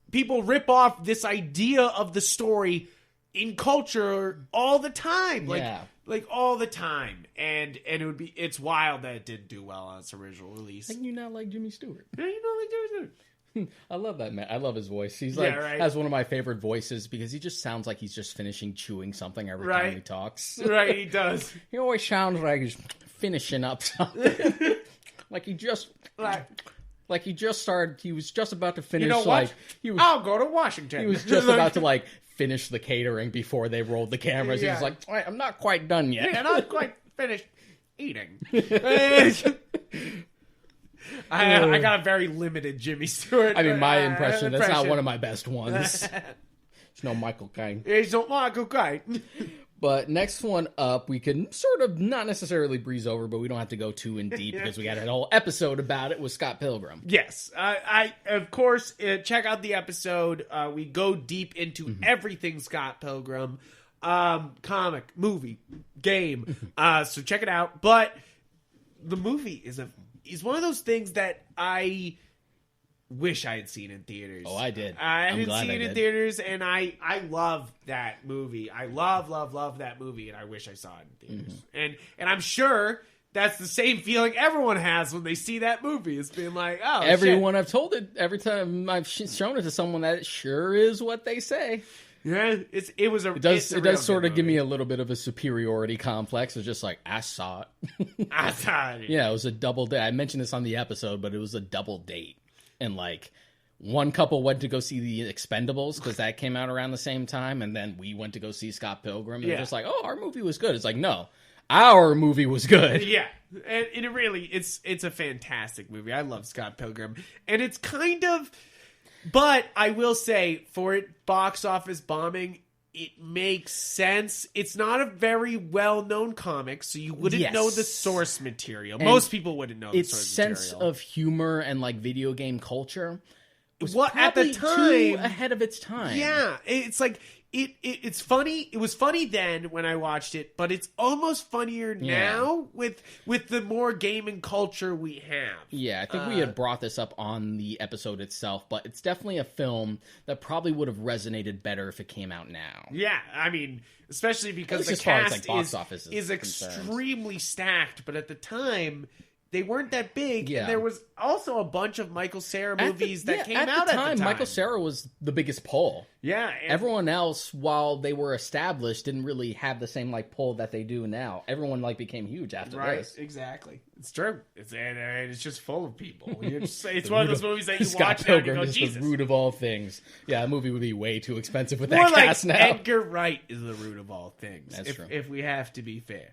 Speaker 2: People rip off this idea of the story in culture all the time. Like all the time. And it's wild that it didn't do well on its original release.
Speaker 3: And you not like Jimmy Stewart.
Speaker 2: Yeah, you not like Jimmy Stewart.
Speaker 3: I love that man. I love his voice. He's like has one of my favorite voices because he just sounds like he's just finishing chewing something every time he talks.
Speaker 2: Right, he does.
Speaker 3: He always sounds like he's finishing up something. Like he just started. He was just about to finish.
Speaker 2: You know what? I'll go to Washington.
Speaker 3: He was just about to finish the catering before they rolled the cameras. He was like, "All right, I'm not quite done yet.
Speaker 2: Yeah, not quite finished." eating. I got a very limited Jimmy Stewart.
Speaker 3: I mean, my impression, that's not one of my best ones. It's no Michael Caine.
Speaker 2: It's not Michael Caine.
Speaker 3: But next one up, we can sort of not necessarily breeze over, but we don't have to go too in deep because we got a whole episode about it with Scott Pilgrim.
Speaker 2: Yes. I of course, check out the episode. We go deep into everything Scott Pilgrim. Comic, movie, game. So check it out. But the movie is one of those things that I wish I had seen in theaters.
Speaker 3: Oh, I did.
Speaker 2: I hadn't seen it in theaters, and I love that movie. I love that movie, and I wish I saw it in theaters. And I'm sure that's the same feeling everyone has when they see that movie. It's being like, oh,
Speaker 3: everyone
Speaker 2: shit.
Speaker 3: I've told it, every time I've shown it to someone, that sure is what they say.
Speaker 2: Yeah, it
Speaker 3: does sort of give me a little bit of a superiority complex. It's just like, I saw it.
Speaker 2: I saw it.
Speaker 3: Yeah, it was a double date. I mentioned this on the episode, but it was a double date. And like, one couple went to go see The Expendables because that came out around the same time, and then we went to go see Scott Pilgrim. And they're just like, oh, our movie was good. It's like, no, our movie was good.
Speaker 2: Yeah, and it really, it's a fantastic movie. I love Scott Pilgrim, and it's kind of, but I will say, for it box office bombing, it makes sense. It's not a very well-known comic, so you wouldn't know the source material.
Speaker 3: And
Speaker 2: most people wouldn't know the
Speaker 3: its
Speaker 2: source
Speaker 3: sense
Speaker 2: material.
Speaker 3: of humor and like video game culture was
Speaker 2: at the
Speaker 3: probably
Speaker 2: time
Speaker 3: too ahead of its time.
Speaker 2: Yeah, it's like it's funny. It was funny then when I watched it, but it's almost funnier now with the more gaming culture we have.
Speaker 3: Yeah, I think we had brought this up on the episode itself, but it's definitely a film that probably would have resonated better if it came out now.
Speaker 2: Yeah, I mean, especially because the
Speaker 3: as far as,
Speaker 2: cast
Speaker 3: like, box office
Speaker 2: is
Speaker 3: concerned.
Speaker 2: extremely stacked, but at the time they weren't that big.
Speaker 3: Yeah.
Speaker 2: And there was also a bunch of Michael Cera movies that came out at the time.
Speaker 3: Michael Cera was the biggest pull.
Speaker 2: Yeah.
Speaker 3: Everyone else, while they were established, didn't really have the same like pull that they do now. Everyone like became huge after this.
Speaker 2: Exactly. It's true. It's just full of people. It's one of those movies that you
Speaker 3: Scott
Speaker 2: watch now and you
Speaker 3: Pilgrim
Speaker 2: go,
Speaker 3: is
Speaker 2: Jesus.
Speaker 3: the root of all things. Yeah, a movie would be way too expensive with
Speaker 2: More
Speaker 3: that
Speaker 2: like
Speaker 3: cast now.
Speaker 2: Edgar Wright is the root of all things.
Speaker 3: That's true.
Speaker 2: If we have to be fair.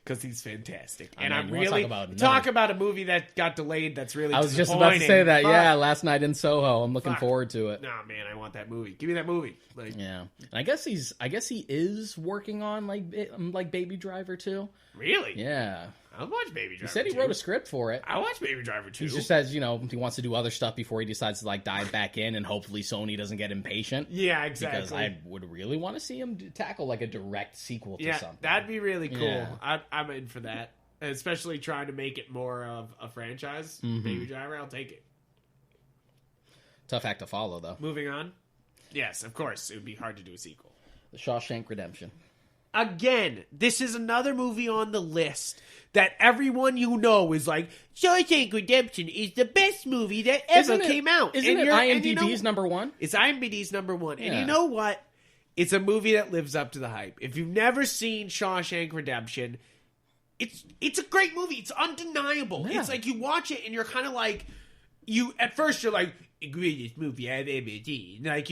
Speaker 2: Because he's fantastic.
Speaker 3: I
Speaker 2: And
Speaker 3: mean,
Speaker 2: I'm
Speaker 3: you wanna
Speaker 2: really...
Speaker 3: talk about
Speaker 2: a movie that got delayed that's really
Speaker 3: I was just about to say that.
Speaker 2: Fuck.
Speaker 3: Yeah, last night in Soho. I'm looking
Speaker 2: Fuck.
Speaker 3: forward to it.
Speaker 2: Nah, man, I want that movie. Give me that movie. Like,
Speaker 3: Yeah, and I guess he is working on like Baby Driver too.
Speaker 2: really?
Speaker 3: Yeah,
Speaker 2: I'll watch Baby Driver.
Speaker 3: he said he
Speaker 2: 2.
Speaker 3: wrote a script for it.
Speaker 2: I watch Baby Driver 2.
Speaker 3: He just says, he wants to do other stuff before he decides to like dive back in, and hopefully Sony doesn't get impatient.
Speaker 2: Yeah, exactly.
Speaker 3: Because I would really want to see him tackle like a direct sequel to something.
Speaker 2: that'd be really cool.
Speaker 3: Yeah.
Speaker 2: I'm in for that. Especially trying to make it more of a franchise.
Speaker 3: Mm-hmm.
Speaker 2: Baby Driver, I'll take it.
Speaker 3: Tough act to follow, though.
Speaker 2: Moving on. Yes, of course. It would be hard to do a sequel.
Speaker 3: The Shawshank Redemption.
Speaker 2: Again, this is another movie on the list that everyone you know is like, Shawshank Redemption is the best movie that ever came out.
Speaker 3: Isn't it IMDb's number one?
Speaker 2: It's IMDb's number one. And
Speaker 3: Yeah.
Speaker 2: you know what? It's a movie that lives up to the hype. If you've never seen Shawshank Redemption, it's a great movie. It's undeniable.
Speaker 3: Yeah.
Speaker 2: It's like you watch it and you're kind of like, at first you're like, greatest movie I've ever seen. Like,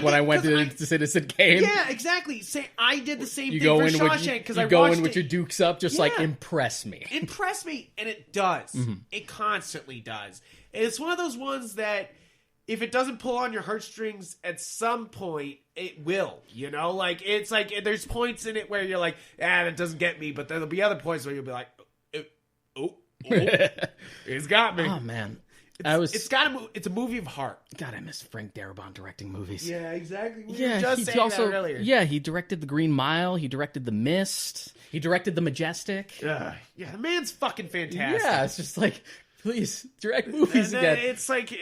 Speaker 3: When I went to Citizen Kane.
Speaker 2: Yeah, exactly. I did the same
Speaker 3: You
Speaker 2: thing
Speaker 3: go
Speaker 2: for
Speaker 3: in
Speaker 2: Shawshank because I
Speaker 3: you go
Speaker 2: watched
Speaker 3: in with
Speaker 2: it.
Speaker 3: your dukes up, just like
Speaker 2: Yeah.
Speaker 3: impress me.
Speaker 2: Impress me, and it does.
Speaker 3: Mm-hmm.
Speaker 2: It constantly does. And it's one of those ones that if it doesn't pull on your heartstrings at some point, it will. Like it's like there's points in it where you're like, that doesn't get me, but there'll be other points where you'll be like, oh, it's got me.
Speaker 3: Oh man,
Speaker 2: It's a movie of heart.
Speaker 3: God, I miss Frank Darabont directing movies.
Speaker 2: Yeah, exactly. We
Speaker 3: Yeah,
Speaker 2: were just saying that earlier.
Speaker 3: Yeah, he directed The Green Mile. He directed The Mist. He directed The Majestic.
Speaker 2: Yeah, the man's fucking fantastic.
Speaker 3: Yeah, it's just like, please direct movies
Speaker 2: And
Speaker 3: again.
Speaker 2: it's like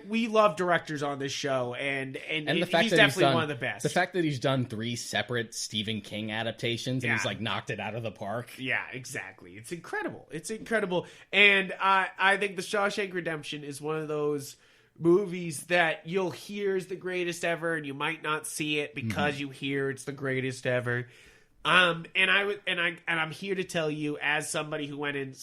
Speaker 2: we love directors on this show, and
Speaker 3: And the fact
Speaker 2: he's
Speaker 3: that
Speaker 2: definitely
Speaker 3: done,
Speaker 2: one of the best.
Speaker 3: The fact that he's done 3 separate Stephen King adaptations and he's
Speaker 2: Yeah.
Speaker 3: like knocked it out of the park.
Speaker 2: Yeah, exactly. It's incredible. It's incredible, and I think The Shawshank Redemption is one of those movies that you'll hear is the greatest ever, and you might not see it because you hear it's the greatest ever. And I'm here to tell you, as somebody who went in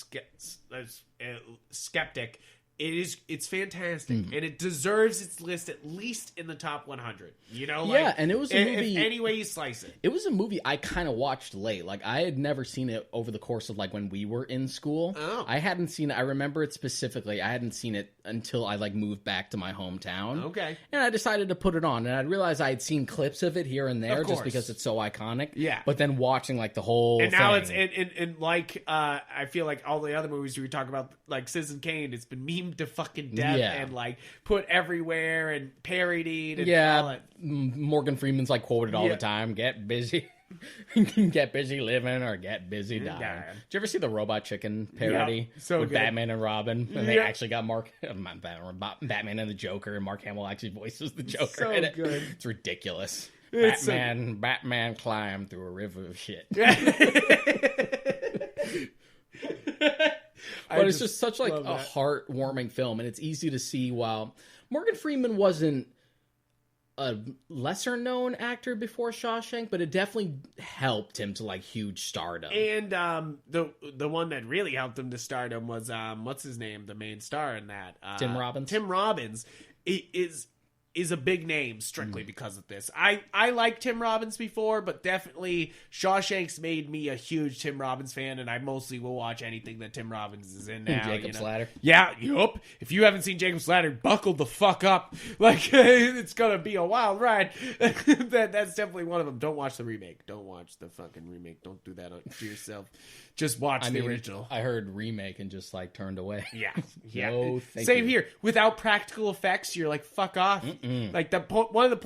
Speaker 2: skeptic, It's fantastic, and it deserves its list at least in the top 100. You know,
Speaker 3: Yeah, and it was a movie.
Speaker 2: Any way you slice it.
Speaker 3: It was a movie I kind of watched late. Like, I had never seen it over the course of, like, when we were in school.
Speaker 2: Oh.
Speaker 3: I hadn't seen it. I remember it specifically. I hadn't seen it until I, like, moved back to my hometown.
Speaker 2: Okay.
Speaker 3: And I decided to put it on. And I realized I had seen clips of it here and there
Speaker 2: Of
Speaker 3: just
Speaker 2: course.
Speaker 3: because it's so iconic.
Speaker 2: Yeah.
Speaker 3: But then watching, like, the whole
Speaker 2: And now
Speaker 3: thing.
Speaker 2: it's like I feel like all the other movies we were talking about, like Citizen Kane, it's been memed to fucking death
Speaker 3: Yeah.
Speaker 2: and like put everywhere and parodied. And all
Speaker 3: Yeah,
Speaker 2: that.
Speaker 3: Morgan Freeman's, like, quoted all
Speaker 2: Yeah.
Speaker 3: the time. Get busy. Get busy living or get busy dying.
Speaker 2: Dying.
Speaker 3: Did you ever see the Robot Chicken parody
Speaker 2: Yep, so
Speaker 3: with
Speaker 2: good.
Speaker 3: Batman and Robin? And they
Speaker 2: Yeah.
Speaker 3: actually got Batman and the Joker, and Mark Hamill actually voices the Joker
Speaker 2: So
Speaker 3: in it.
Speaker 2: good.
Speaker 3: It's ridiculous.
Speaker 2: It's so-
Speaker 3: Batman climbed through a river of shit. But it's just such like a
Speaker 2: love that.
Speaker 3: heartwarming film, and it's easy to see. While Morgan Freeman wasn't a lesser known actor before Shawshank, but it definitely helped him to like huge stardom.
Speaker 2: And the one that really helped him to stardom was what's his name, the main star in that,
Speaker 3: Tim Robbins.
Speaker 2: Tim Robbins is a big name strictly because of this. I liked Tim Robbins before, but definitely Shawshank's made me a huge Tim Robbins fan, and I mostly will watch anything that Tim Robbins is in now.
Speaker 3: Jacob's Ladder.
Speaker 2: Yeah, yup. If you haven't seen Jacob's Ladder, buckle the fuck up. Like, it's gonna be a wild ride. That's definitely one of them. Don't watch the remake. Don't watch the fucking remake. Don't do that to yourself. Just watch the original.
Speaker 3: I heard remake and just like turned away.
Speaker 2: Yeah, yeah.
Speaker 3: No, thank
Speaker 2: Same
Speaker 3: you.
Speaker 2: here. Without practical effects, you're like, fuck off. Like one of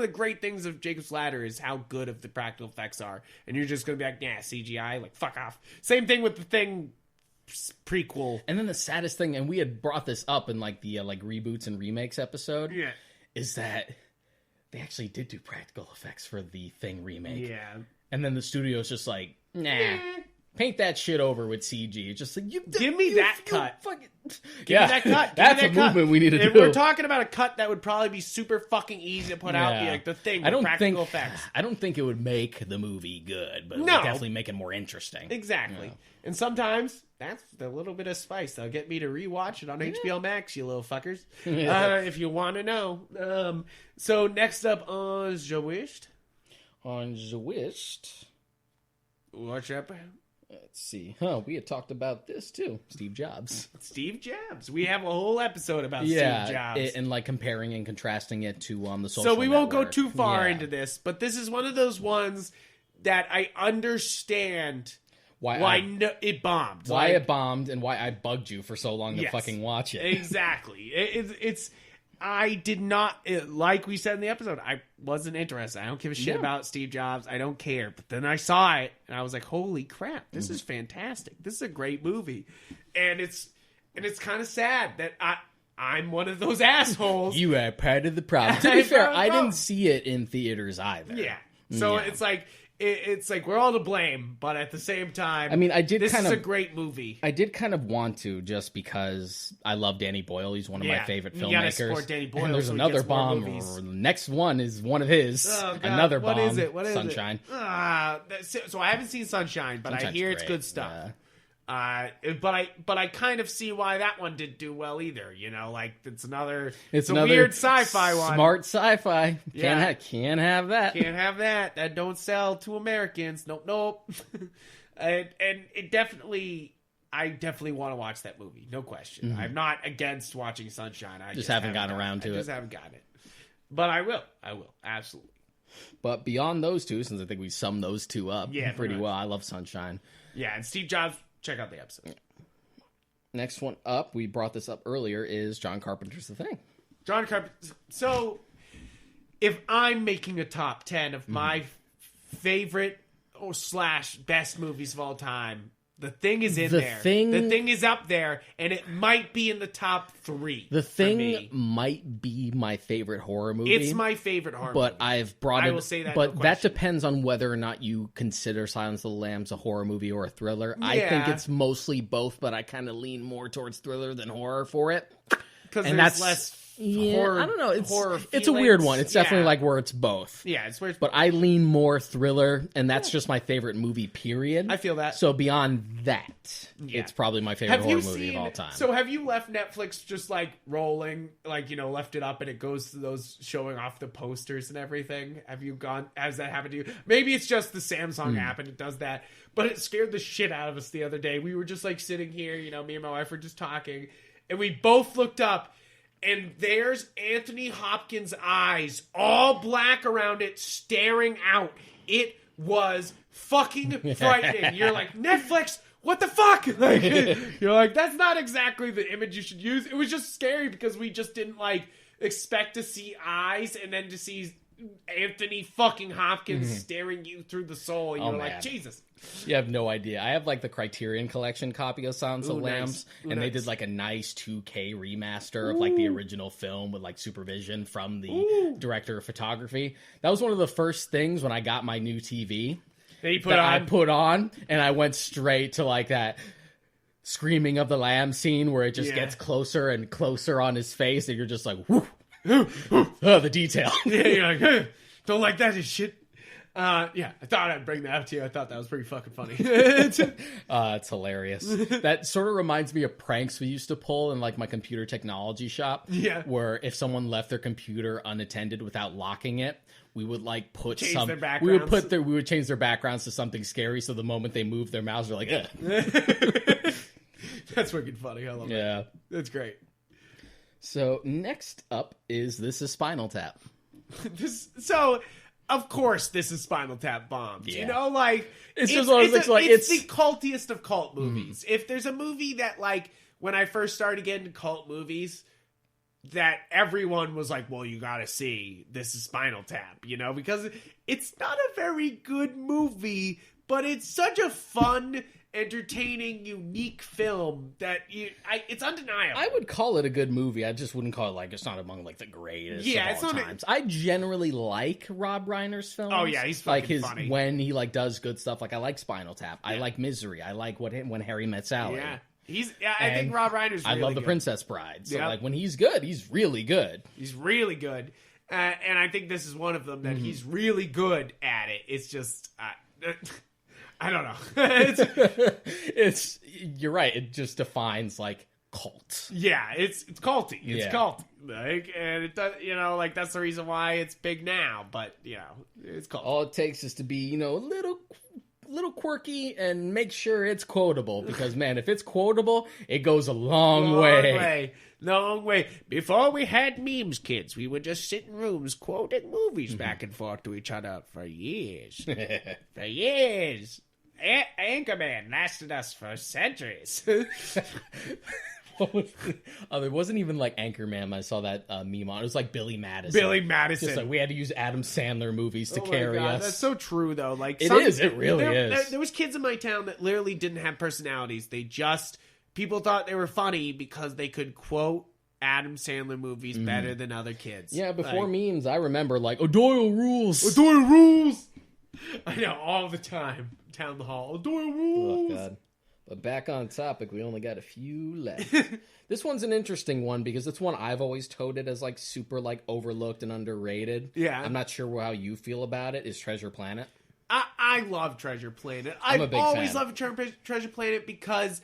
Speaker 2: the great things of Jacob's Ladder is how good of the practical effects are, and you're just gonna be like, yeah, CGI. Like, fuck off. Same thing with the Thing prequel.
Speaker 3: And then the saddest thing, and we had brought this up in like the like reboots and remakes episode,
Speaker 2: Yeah,
Speaker 3: is that they actually did do practical effects for the Thing remake.
Speaker 2: yeah.
Speaker 3: And then the studio's just like, nah, paint that shit over with CG. It's just like,
Speaker 2: Give me that cut.
Speaker 3: Fucking...
Speaker 2: Give me that cut.
Speaker 3: That's
Speaker 2: Give
Speaker 3: a
Speaker 2: me that cut.
Speaker 3: movement we need to
Speaker 2: If
Speaker 3: do.
Speaker 2: we're talking about a cut that would probably be super fucking easy to put out, be like the Thing with practical effects.
Speaker 3: I don't think it would make the movie good, but it
Speaker 2: No.
Speaker 3: would definitely make it more interesting.
Speaker 2: Exactly. And sometimes that's the little bit of spice that'll get me to rewatch it on HBO Max, you little fuckers. If you want to know. So next up on the list.
Speaker 3: On the list,
Speaker 2: What's up?
Speaker 3: let's see. Oh, we had talked about this too. Steve Jobs.
Speaker 2: Steve Jobs. We have a whole episode about Steve Jobs.
Speaker 3: And like comparing and contrasting it to the social
Speaker 2: So we won't go
Speaker 3: network.
Speaker 2: too far
Speaker 3: Yeah.
Speaker 2: into this, but this is one of those ones that I understand
Speaker 3: why
Speaker 2: it bombed.
Speaker 3: why
Speaker 2: Like,
Speaker 3: it bombed and why I bugged you for so long to
Speaker 2: Yes.
Speaker 3: fucking watch it.
Speaker 2: Exactly. It's I did not like we said in the episode. I wasn't interested. I don't give a shit
Speaker 3: Yeah.
Speaker 2: about Steve Jobs. I don't care. But then I saw it and I was like, "Holy crap! This is fantastic. This is a great movie." And it's kind of sad that I'm one of those assholes.
Speaker 3: You are part of the problem. To be
Speaker 2: I'm
Speaker 3: fair,
Speaker 2: part of the
Speaker 3: I
Speaker 2: problem.
Speaker 3: didn't see it in theaters either.
Speaker 2: Yeah. So
Speaker 3: Yeah.
Speaker 2: it's like we're all to blame, but at the same time,
Speaker 3: I mean, I did
Speaker 2: this
Speaker 3: kind
Speaker 2: is
Speaker 3: of-
Speaker 2: a great movie.
Speaker 3: I did kind of want to, just because I love Danny Boyle. He's one of my
Speaker 2: Yeah,
Speaker 3: favorite
Speaker 2: you
Speaker 3: filmmakers.
Speaker 2: gotta support Danny Boyle
Speaker 3: And there's
Speaker 2: so he
Speaker 3: another
Speaker 2: gets more
Speaker 3: bomb.
Speaker 2: movies.
Speaker 3: The next one is one of his.
Speaker 2: Oh, God.
Speaker 3: Another bomb.
Speaker 2: What is it? What is
Speaker 3: Sunshine.
Speaker 2: it? So I haven't seen Sunshine, but I
Speaker 3: Sunshine's
Speaker 2: hear it's
Speaker 3: great,
Speaker 2: good stuff.
Speaker 3: yeah.
Speaker 2: But I kind of see why that one didn't do well either. You know, like it's
Speaker 3: It's
Speaker 2: a
Speaker 3: another
Speaker 2: weird sci-fi one.
Speaker 3: Smart sci-fi.
Speaker 2: Yeah.
Speaker 3: Can't have that.
Speaker 2: Can't have that. That don't sell to Americans. Nope. and it definitely. I definitely want to watch that movie, no question. I'm not against watching Sunshine. I just
Speaker 3: haven't gotten around to
Speaker 2: I
Speaker 3: it.
Speaker 2: just haven't gotten it. But I will. Absolutely.
Speaker 3: But beyond those two, since I think we summed those two up
Speaker 2: Yeah,
Speaker 3: pretty
Speaker 2: pretty
Speaker 3: well, I love Sunshine.
Speaker 2: Yeah, and Steve Jobs, check out the episode.
Speaker 3: Next one up, we brought this up earlier, is John Carpenter's The Thing.
Speaker 2: John Carpenter. So, if I'm making a top 10 of my favorite or / best movies of all time, The Thing is in
Speaker 3: The
Speaker 2: there.
Speaker 3: Thing-
Speaker 2: The Thing is up there, and it might be in the top 3.
Speaker 3: The
Speaker 2: for
Speaker 3: Thing
Speaker 2: me.
Speaker 3: might be my favorite horror movie.
Speaker 2: It's my favorite horror
Speaker 3: but
Speaker 2: movie.
Speaker 3: I've brought
Speaker 2: I
Speaker 3: it.
Speaker 2: will say that,
Speaker 3: but
Speaker 2: no
Speaker 3: that
Speaker 2: question.
Speaker 3: depends on whether or not you consider Silence of the Lambs a horror movie or a thriller. I think
Speaker 2: Yeah.
Speaker 3: it's mostly both, but I kind of lean more towards thriller than horror for it.
Speaker 2: because
Speaker 3: And
Speaker 2: there's
Speaker 3: that's
Speaker 2: less
Speaker 3: yeah,
Speaker 2: horror.
Speaker 3: I don't know.
Speaker 2: horror
Speaker 3: It's a weird
Speaker 2: feelings.
Speaker 3: one. It's definitely
Speaker 2: Yeah.
Speaker 3: like where it's both.
Speaker 2: Yeah, it's where it's,
Speaker 3: But I lean more thriller, and that's just my favorite movie, period.
Speaker 2: I feel that.
Speaker 3: So beyond that,
Speaker 2: Yeah.
Speaker 3: it's probably my favorite
Speaker 2: Have
Speaker 3: horror
Speaker 2: you
Speaker 3: movie
Speaker 2: seen?
Speaker 3: of all time.
Speaker 2: So have you left Netflix just like rolling, like left it up and it goes to those showing off the posters and everything? Have you gone? Has that happened to you? Maybe it's just the Samsung app and it does that, but it scared the shit out of us the other day. We were just like sitting here, me and my wife were just talking, and we both looked up. And there's Anthony Hopkins' eyes, all black around it, staring out. It was fucking frightening. You're like, Netflix, what the fuck? Like, you're like, that's not exactly the image you should use. It was just scary because we just didn't expect to see eyes and then to see Anthony fucking Hopkins staring you through the soul. And you're like,
Speaker 3: man.
Speaker 2: Jesus.
Speaker 3: You have no idea. I have the Criterion Collection copy of Silence of the
Speaker 2: Ooh, nice.
Speaker 3: Lambs,
Speaker 2: Ooh,
Speaker 3: and they
Speaker 2: nice.
Speaker 3: did a nice 2K remaster of the original film with supervision from the director of photography. That was one of the first things when I got my new TV
Speaker 2: Then you
Speaker 3: that I put on, and I went straight to that screaming of the lamb scene where it just
Speaker 2: Yeah.
Speaker 3: gets closer and closer on his face, and you're just like, whoo, oh, the detail.
Speaker 2: Yeah, you're like, "Huh, don't like that shit." Yeah, I thought I'd bring that up to you. I thought that was pretty fucking funny.
Speaker 3: It's hilarious. That sort of reminds me of pranks we used to pull in my computer technology shop.
Speaker 2: Yeah.
Speaker 3: Where if someone left their computer unattended without locking it, we would put
Speaker 2: Change
Speaker 3: some.
Speaker 2: their
Speaker 3: We would
Speaker 2: backgrounds.
Speaker 3: we would change their backgrounds to something scary. So the moment they move their mouse, they're like, ugh.
Speaker 2: That's wicked funny. I love it.
Speaker 3: Yeah.
Speaker 2: That's great.
Speaker 3: So next up is This Is Spinal Tap.
Speaker 2: So, of course, this is Spinal Tap bombs.
Speaker 3: Yeah.
Speaker 2: It's
Speaker 3: just one of those things,
Speaker 2: it's the cultiest of cult movies. If there's a movie that, when I first started getting into cult movies, that everyone was like, well, you gotta see This Is Spinal Tap, because it's not a very good movie, but it's such a fun, entertaining, unique film that it's undeniable.
Speaker 3: I would call it a good movie. I just wouldn't call it it's not among the greatest
Speaker 2: Yeah,
Speaker 3: of
Speaker 2: it's
Speaker 3: all
Speaker 2: not
Speaker 3: times. I generally like Rob Reiner's films.
Speaker 2: Oh, yeah, he's fucking
Speaker 3: his
Speaker 2: funny.
Speaker 3: when he does good stuff. I like Spinal Tap. I like Misery. I like When Harry Met Sally.
Speaker 2: Yeah. I think Rob Reiner's
Speaker 3: I
Speaker 2: really
Speaker 3: love The
Speaker 2: good.
Speaker 3: Princess Bride. So
Speaker 2: Yep.
Speaker 3: when he's good, he's really good.
Speaker 2: He's really good. And I think this is one of them that he's really good at it. It's just, I don't know.
Speaker 3: It's you're right. It just defines cult.
Speaker 2: Yeah, it's culty. It's
Speaker 3: Yeah.
Speaker 2: culty. And it does, that's the reason why it's big now. But, it's culty.
Speaker 3: All it takes is to be, a little quirky and make sure it's quotable. Because man, if it's quotable, it goes a long way.
Speaker 2: Long way. Before we had memes, kids, we would just sit in rooms quoting movies back and forth to each other for years. For years. Anchorman lasted us for centuries.
Speaker 3: What was there wasn't even Anchorman. I saw that meme on. It was Billy Madison.
Speaker 2: Billy Madison.
Speaker 3: Just we had to use Adam Sandler movies to
Speaker 2: Oh my
Speaker 3: carry
Speaker 2: God,
Speaker 3: us.
Speaker 2: That's so true, though.
Speaker 3: It is. It really is.
Speaker 2: There was kids in my town that literally didn't have personalities. People thought they were funny because they could quote Adam Sandler movies better than other kids.
Speaker 3: Yeah, before memes, I remember O'Doyle rules.
Speaker 2: O'Doyle rules. I know, all the time. Town hall. O'Doyle
Speaker 3: Oh
Speaker 2: rules.
Speaker 3: God. But back on topic, we only got a few left. This one's an interesting one because it's one I've always toted as super overlooked and underrated.
Speaker 2: Yeah.
Speaker 3: I'm not sure how you feel about it. Is Treasure Planet?
Speaker 2: I love Treasure Planet.
Speaker 3: I'm a
Speaker 2: I've
Speaker 3: big
Speaker 2: always
Speaker 3: fan.
Speaker 2: loved Treasure Planet because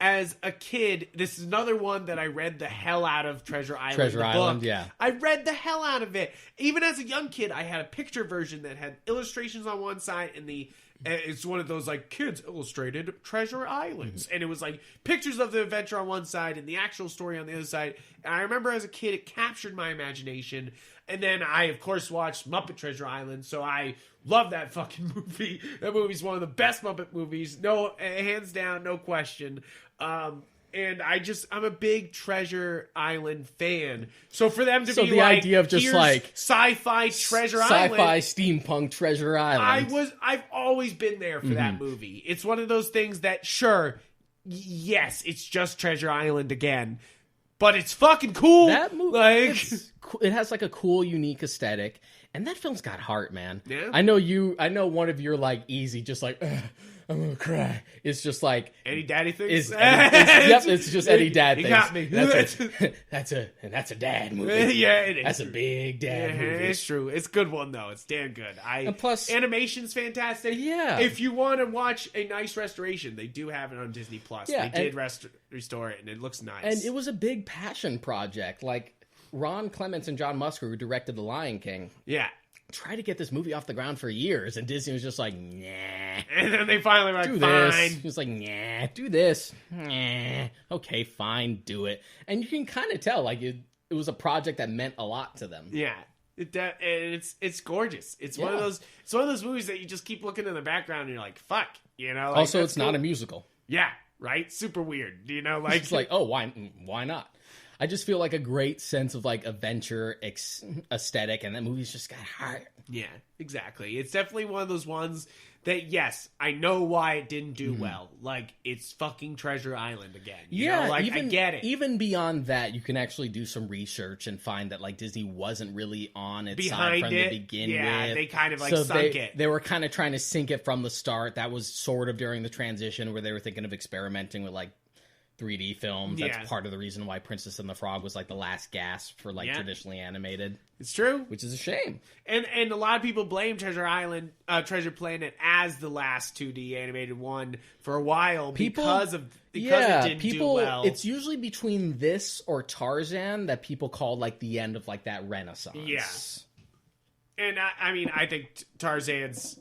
Speaker 2: as a kid, this is another one that I read the hell out of Treasure Island.
Speaker 3: Treasure
Speaker 2: the
Speaker 3: Island,
Speaker 2: book.
Speaker 3: yeah.
Speaker 2: I read the hell out of it. Even as a young kid, I had a picture version that had illustrations on one side and it's one of those kids illustrated Treasure Islands. And it was pictures of the adventure on one side and the actual story on the other side. And I remember as a kid, it captured my imagination. And then I, of course, watched Muppet Treasure Island. So I love that fucking movie. That movie's one of the best Muppet movies. No, hands down, no question. And I'm a big Treasure Island fan. So for them to be
Speaker 3: the idea of just
Speaker 2: here's sci-fi Treasure
Speaker 3: Sci-fi
Speaker 2: Island.
Speaker 3: steampunk Treasure Island.
Speaker 2: I've always been there for that movie. It's one of those things that, sure, yes, it's just Treasure Island again, but it's fucking cool.
Speaker 3: That movie,
Speaker 2: like,
Speaker 3: it's it has like a cool, unique aesthetic, and that film's got heart, man.
Speaker 2: Yeah.
Speaker 3: I know one of your like easy, just like I'm gonna cry. It's just like
Speaker 2: Any daddy things?
Speaker 3: It's just any dad
Speaker 2: You
Speaker 3: things.
Speaker 2: got me.
Speaker 3: That's a dad movie.
Speaker 2: Yeah, it is.
Speaker 3: That's a big dad movie.
Speaker 2: It's true. It's a good one though. It's damn good.
Speaker 3: And plus,
Speaker 2: animation's fantastic.
Speaker 3: Yeah.
Speaker 2: If you want to watch a nice restoration, they do have it on Disney Plus.
Speaker 3: Yeah,
Speaker 2: they did restore it, and it looks nice.
Speaker 3: And it was a big passion project. Like Ron Clements and John Musker, who directed The Lion King,
Speaker 2: yeah.
Speaker 3: tried to get this movie off the ground for years, and Disney was just like, nah.
Speaker 2: And then they finally were like,
Speaker 3: Do
Speaker 2: fine.
Speaker 3: this. He was like, nah, do this. Nah. Okay, fine, do it. And you can kind of tell, like, it was a project that meant a lot to them.
Speaker 2: Yeah. It's gorgeous. It's one of those movies that you just keep looking in the background and you're like, fuck. You know? Like,
Speaker 3: Also,
Speaker 2: that's
Speaker 3: it's not a musical.
Speaker 2: Yeah, right? Super weird. You know, like
Speaker 3: It's like, oh, why not? I just feel like a great sense of like adventure aesthetic, and that movie's just got heart.
Speaker 2: Yeah, exactly. It's definitely one of those ones that, yes, I know why it didn't do well. Like, it's fucking Treasure Island again. You know? Like, I get it.
Speaker 3: Even beyond that, you can actually do some research and find that like Disney wasn't really on its side from the begin with.
Speaker 2: Yeah, they kind of like sunk it.
Speaker 3: They were kind of trying to sink it from the start. That was sort of during the transition where they were thinking of experimenting with like 3D films.
Speaker 2: Yeah.
Speaker 3: That's part of the reason why Princess and the Frog was like the last gasp for like traditionally animated.
Speaker 2: It's true.
Speaker 3: Which is a shame.
Speaker 2: And a lot of people blame Treasure Planet as the last 2D animated one for a while because it didn't do well.
Speaker 3: It's usually between this or Tarzan that people call like the end of like that renaissance.
Speaker 2: Yeah. And I mean, I think Tarzan's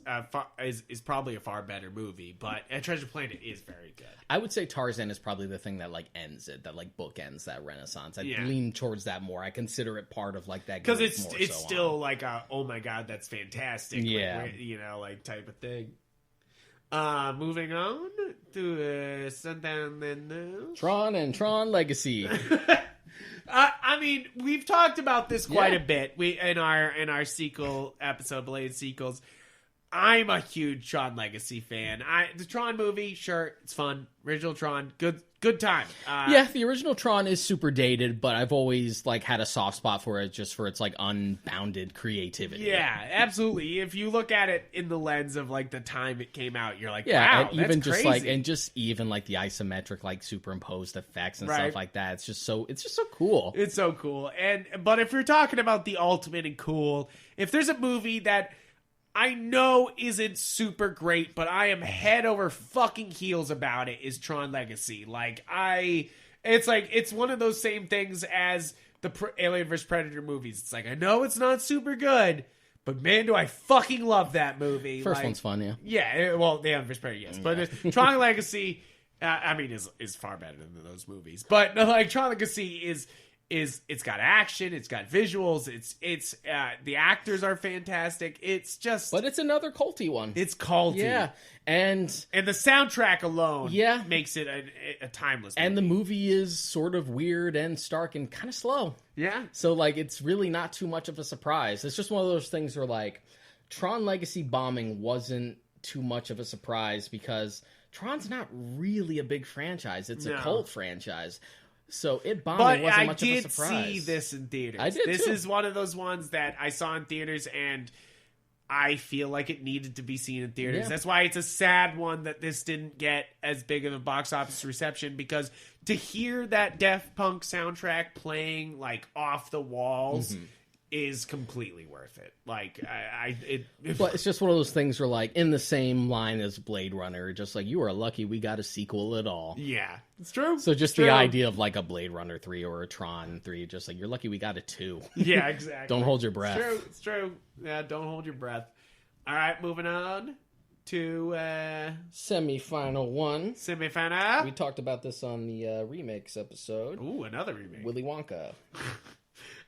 Speaker 2: is probably a far better movie, but Treasure Planet is very good.
Speaker 3: I would say Tarzan is probably the thing that like ends it, that like bookends that renaissance. I lean towards that more. I consider it part of like that
Speaker 2: because it's still like a oh my god, that's fantastic, you know, like type of thing. Moving on to
Speaker 3: Tron and Tron Legacy.
Speaker 2: I mean, we've talked about this quite a bit. We in our sequel episode, Blade Sequels. I'm a huge Tron Legacy fan. The Tron movie, sure, it's fun. Original Tron, good time.
Speaker 3: The original Tron is super dated, but I've always like had a soft spot for it, just for its like unbounded creativity.
Speaker 2: Yeah, absolutely. If you look at it in the lens of like the time it came out, you're like, wow,
Speaker 3: and even
Speaker 2: that's
Speaker 3: just
Speaker 2: crazy.
Speaker 3: even like the isometric like superimposed effects and stuff like that. It's just so cool.
Speaker 2: It's so cool. But if you're talking about the ultimate and cool, if there's a movie that I know isn't super great, but I am head over fucking heels about it, is Tron Legacy. It's one of those same things as the Alien vs. Predator movies. It's like, I know it's not super good, but man, do I fucking love that movie.
Speaker 3: First one's fun, yeah.
Speaker 2: Yeah, well, the Alien vs. Predator, yes. But Tron Legacy, is far better than those movies. But like, Tron Legacy is it's got action, it's got visuals, it's the actors are fantastic. It's just,
Speaker 3: but it's another culty one.
Speaker 2: It's culty,
Speaker 3: yeah, and
Speaker 2: the soundtrack alone, makes it a timeless movie.
Speaker 3: And the movie is sort of weird and stark and kind of slow.
Speaker 2: Yeah,
Speaker 3: so like it's really not too much of a surprise. It's just one of those things where like Tron Legacy bombing wasn't too much of a surprise because Tron's not really a big franchise. It's a cult franchise. So it bombing wasn't much of a surprise.
Speaker 2: But I did see this in theaters.
Speaker 3: I did
Speaker 2: This
Speaker 3: too.
Speaker 2: is one of those ones that I saw in theaters, and I feel like it needed to be seen in theaters.
Speaker 3: Yeah.
Speaker 2: That's why it's a sad one that this didn't get as big of a box office reception, because to hear that Daft Punk soundtrack playing like off the walls is completely worth it. Like
Speaker 3: but it's just one of those things where like in the same line as Blade Runner, just like you are lucky we got a sequel at all.
Speaker 2: Yeah, it's true.
Speaker 3: So just the idea of like a Blade Runner 3 or a Tron 3, just like you're lucky we got a 2.
Speaker 2: Yeah, exactly.
Speaker 3: Don't hold your breath.
Speaker 2: It's true. Yeah, don't hold your breath. All right, moving on to
Speaker 3: semi-final one.
Speaker 2: Semi-final.
Speaker 3: We talked about this on the remakes episode.
Speaker 2: Ooh, another remake.
Speaker 3: Willy Wonka.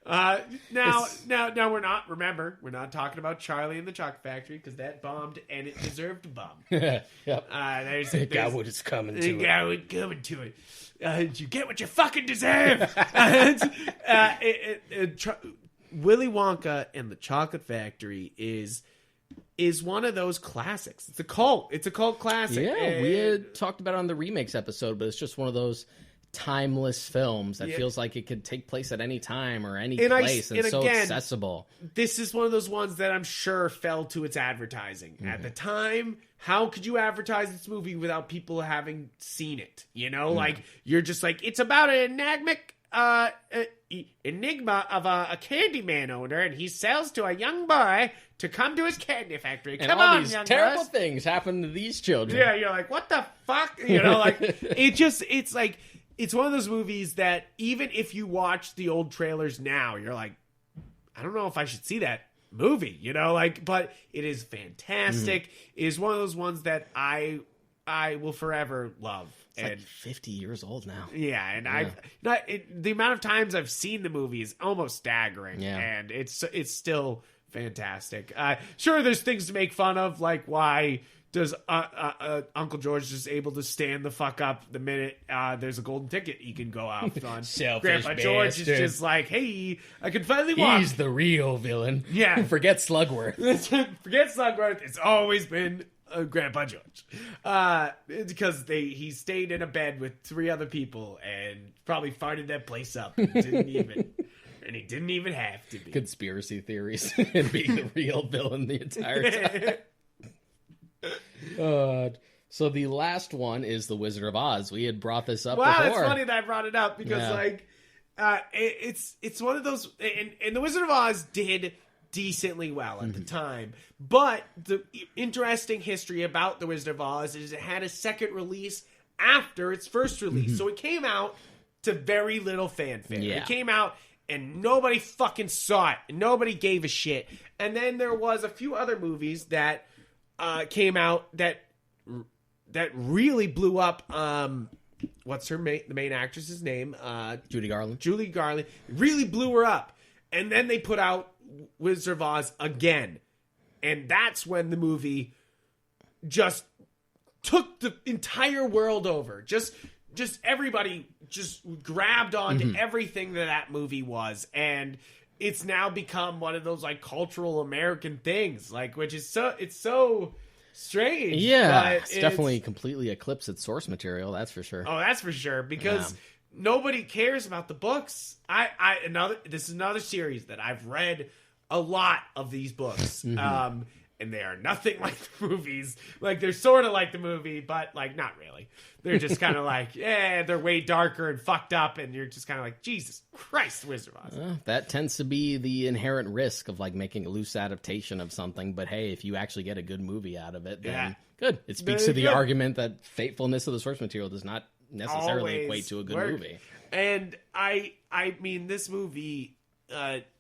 Speaker 2: Now we're not talking about Charlie and the Chocolate Factory, because that bombed and it deserved to bomb.
Speaker 3: Yep.
Speaker 2: It
Speaker 3: got what it's coming to.
Speaker 2: It got what coming to it. You get what you fucking deserve. Willy Wonka and the Chocolate Factory is one of those classics. It's a cult. It's a cult classic.
Speaker 3: Yeah, we had talked about it on the remakes episode, but it's just one of those timeless films that feels like it could take place at any time or any place, and so
Speaker 2: again,
Speaker 3: accessible.
Speaker 2: This is one of those ones that I'm sure fell to its advertising. At the time, how could you advertise this movie without people having seen it? You know, like, you're just like, it's about an enigma of a Candyman owner, and he sells to a young boy to come to his candy factory.
Speaker 3: And
Speaker 2: Come
Speaker 3: all
Speaker 2: on,
Speaker 3: these
Speaker 2: young
Speaker 3: terrible
Speaker 2: boys.
Speaker 3: things happen to these children.
Speaker 2: Yeah, you're like, what the fuck? You know, like, it's like, it's one of those movies that even if you watch the old trailers now, you're like, I don't know if I should see that movie, you know, like, but it is fantastic. It is one of those ones that I will forever love.
Speaker 3: It's like 50 years old now.
Speaker 2: Yeah, and the amount of times I've seen the movie is almost staggering.
Speaker 3: Yeah.
Speaker 2: And it's still fantastic. Sure, there's things to make fun of, like why does Uncle George just able to stand the fuck up the minute there's a golden ticket he can go out on?
Speaker 3: Selfish
Speaker 2: Grandpa George is
Speaker 3: bastard.
Speaker 2: just like, hey, I can finally walk.
Speaker 3: He's the real villain.
Speaker 2: Yeah.
Speaker 3: Forget Slugworth.
Speaker 2: Forget Slugworth. It's always been Grandpa George. Because he stayed in a bed with 3 other people and probably farted that place up. And he didn't even have to be.
Speaker 3: Conspiracy theories and being the real villain the entire time. So the last one is The Wizard of Oz. We had brought this up
Speaker 2: Wow,
Speaker 3: before.
Speaker 2: it's funny that I brought it up because it's one of those, and The Wizard of Oz did decently well at the time. But the interesting history about The Wizard of Oz is it had a second release after its first release. So it came out to very little fanfare.
Speaker 3: Yeah.
Speaker 2: It came out and nobody fucking saw it. And nobody gave a shit. And then there was a few other movies that came out that really blew up. What's the main actress's name?
Speaker 3: Judy Garland.
Speaker 2: Julie Garland. Really blew her up. And then they put out Wizard of Oz again. And that's when the movie just took the entire world over. Just everybody just grabbed onto everything that movie was. And it's now become one of those like cultural American things, like, which is so strange.
Speaker 3: Yeah,
Speaker 2: but
Speaker 3: it's definitely completely eclipsed its source material. That's for sure.
Speaker 2: Oh, that's for sure, because nobody cares about the books. This is another series that I've read a lot of these books. And they are nothing like the movies. Like, they're sort of like the movie, but, like, not really. They're just kind of like, they're way darker and fucked up, and you're just kind of like, Jesus Christ, Wizard of Oz.
Speaker 3: That tends to be the inherent risk of, like, making a loose adaptation of something. But, hey, if you actually get a good movie out of it, then good. It speaks to the argument that faithfulness of the source material does not necessarily equate to a good movie.
Speaker 2: And I mean, this movie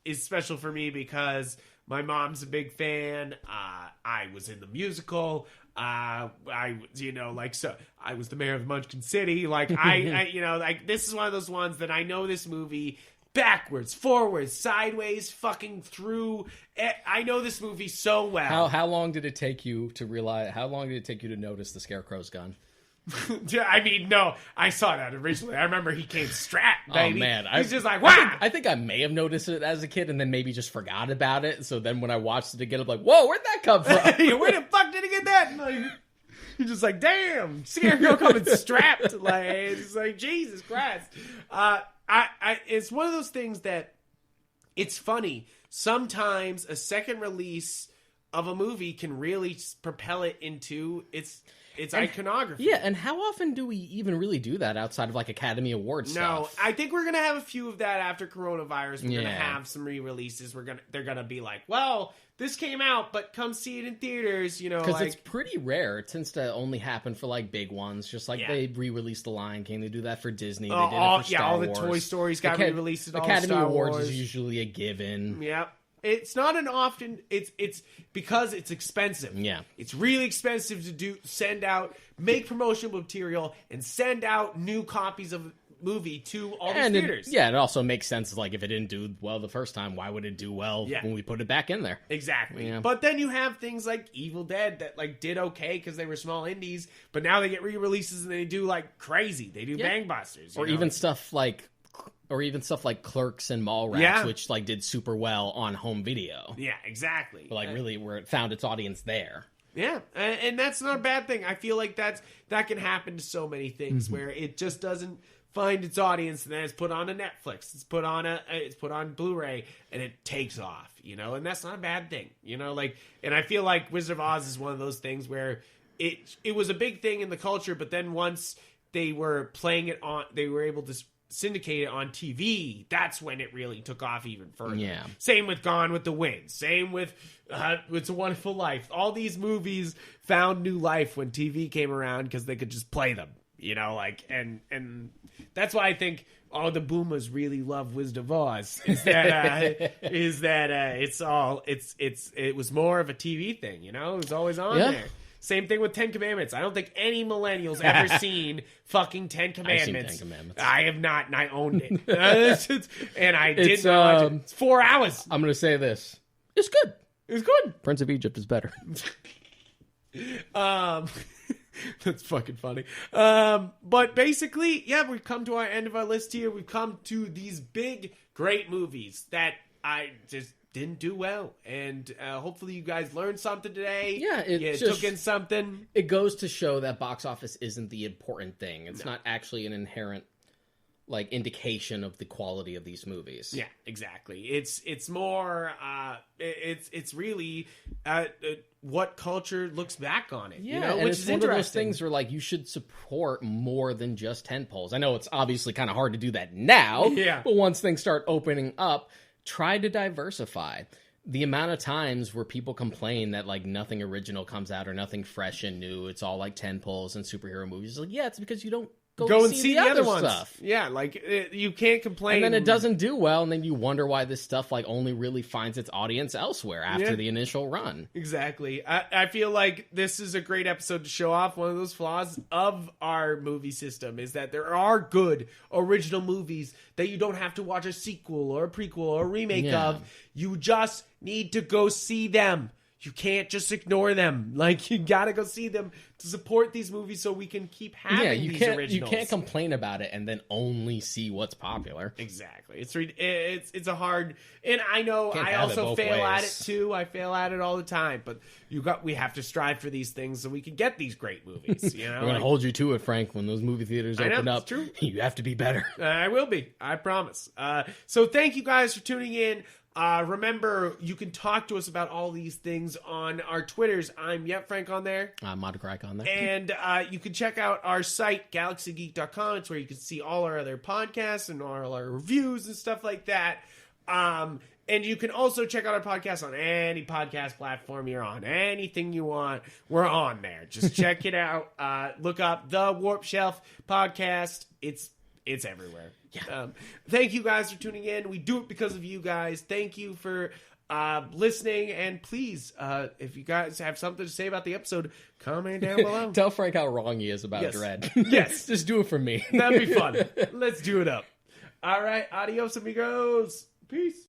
Speaker 2: is special for me because my mom's a big fan. I was in the musical. I was the mayor of Munchkin City. Like, this is one of those ones that I know this movie backwards, forwards, sideways, fucking through. I know this movie so well.
Speaker 3: How long did it take you to realize? How long did it take you to notice the Scarecrow's gun?
Speaker 2: I mean, no, I saw that originally. I remember he came strapped, baby.
Speaker 3: Oh, man.
Speaker 2: He's just like, wow!
Speaker 3: I think I may have noticed it as a kid and then maybe just forgot about it. So then when I watched it again, I'm like, whoa, where'd that come from?
Speaker 2: Where the fuck did he get that? And like, you're just like, damn, Scarecrow coming strapped. Like, it's like, Jesus Christ. It's one of those things that it's funny. Sometimes a second release of a movie can really propel it into its iconography.
Speaker 3: Yeah, and how often do we even really do that outside of like Academy Awards stuff?
Speaker 2: No, I think we're gonna have a few of that after coronavirus. We're gonna have some re-releases. They're gonna be like, well, this came out, but come see it in theaters. You know,
Speaker 3: because it's pretty rare. It tends to only happen for like big ones, just like they re-released The Lion King. They do that for Disney. They did it for Star Wars.
Speaker 2: All the Toy Stories got re-released.
Speaker 3: Academy
Speaker 2: Star
Speaker 3: Awards
Speaker 2: Wars
Speaker 3: is usually a given.
Speaker 2: Yep. It's not an often. It's because it's expensive.
Speaker 3: Yeah,
Speaker 2: it's really expensive to make promotional material and send out new copies of the movie to all these theaters.
Speaker 3: It also makes sense. Like, if it didn't do well the first time, why would it do well when we put it back in there?
Speaker 2: Exactly.
Speaker 3: Yeah.
Speaker 2: But then you have things like Evil Dead that like did okay because they were small indies, but now they get re-releases and they do like crazy. They do gangbusters,
Speaker 3: or even stuff like Clerks and Mallrats, which like did super well on home video.
Speaker 2: Yeah, exactly.
Speaker 3: But, like, really where it found its audience there.
Speaker 2: Yeah, and that's not a bad thing. I feel like that can happen to so many things where it just doesn't find its audience, and then it's put on a Netflix, it's put on Blu-ray, and it takes off, and that's not a bad thing, and I feel like Wizard of Oz is one of those things where it was a big thing in the culture, but then once they were playing it on, they were able to syndicate it on TV, that's when it really took off even further.
Speaker 3: Yeah.
Speaker 2: Same with Gone with the Wind. Same with It's a Wonderful Life. All these movies found new life when TV came around because they could just play them. And that's why I think all the boomers really love Wizard of Oz. Is that it was more of a TV thing. It was always on there. Same thing with 10 Commandments. I don't think any millennial's ever seen fucking 10 Commandments.
Speaker 3: I've seen 10 Commandments.
Speaker 2: I have not, and I owned it. And I didn't watch it. It's 4 hours.
Speaker 3: I'm going to say this. It's good.
Speaker 2: It's good.
Speaker 3: Prince of Egypt is better.
Speaker 2: That's fucking funny. But basically, we've come to our end of our list here. We've come to these big, great movies that I just didn't do well, and hopefully you guys learned something today. Took in something.
Speaker 3: It goes to show that box office isn't the important thing. It's not actually an inherent indication of the quality of these movies.
Speaker 2: Yeah, exactly. It's more it's really what culture looks back on it.
Speaker 3: And
Speaker 2: which
Speaker 3: it's
Speaker 2: is
Speaker 3: one
Speaker 2: interesting.
Speaker 3: of those things where you should support more than just tentpoles. I know it's obviously kind of hard to do that now. But once things start opening up, try to diversify. The amount of times where people complain that nothing original comes out or nothing fresh and new, it's all tentpoles and superhero movies. It's because you don't go and see the other ones. Stuff.
Speaker 2: Yeah, you can't complain.
Speaker 3: And then it doesn't do well, and then you wonder why this stuff only really finds its audience elsewhere after the initial run.
Speaker 2: Exactly. I feel like this is a great episode to show off one of those flaws of our movie system, is that there are good original movies that you don't have to watch a sequel or a prequel or a remake of. You just need to go see them. You can't just ignore them. You gotta go see them to support these movies so we can keep having these originals.
Speaker 3: You can't complain about it and then only see what's popular.
Speaker 2: Exactly. It's a hard, and I know I also fail at it too. I fail at it all the time. But we have to strive for these things so we can get these great movies.
Speaker 3: We're gonna hold you to it, Frank. When those movie theaters open up,
Speaker 2: true.
Speaker 3: You have to be better.
Speaker 2: I will be. I promise. So thank you guys for tuning in. Remember, you can talk to us about all these things on our Twitters. I'm Frank on there.
Speaker 3: I'm Modcrack on there.
Speaker 2: And you can check out our site, galaxygeek.com. It's where you can see all our other podcasts and all our reviews and stuff like that. And you can also check out our podcast on any podcast platform you're on. Anything you want, we're on there. Just check it out. Look up the Warp Shelf podcast. It's everywhere. Yeah. Thank you guys for tuning in. We do it because of you guys. Thank you for listening. And please, if you guys have something to say about the episode, comment down below.
Speaker 3: Tell Frank how wrong he is about Dredd.
Speaker 2: Yes.
Speaker 3: Just do it for me.
Speaker 2: That'd be fun. Let's do it up. All right. Adios, amigos. Peace.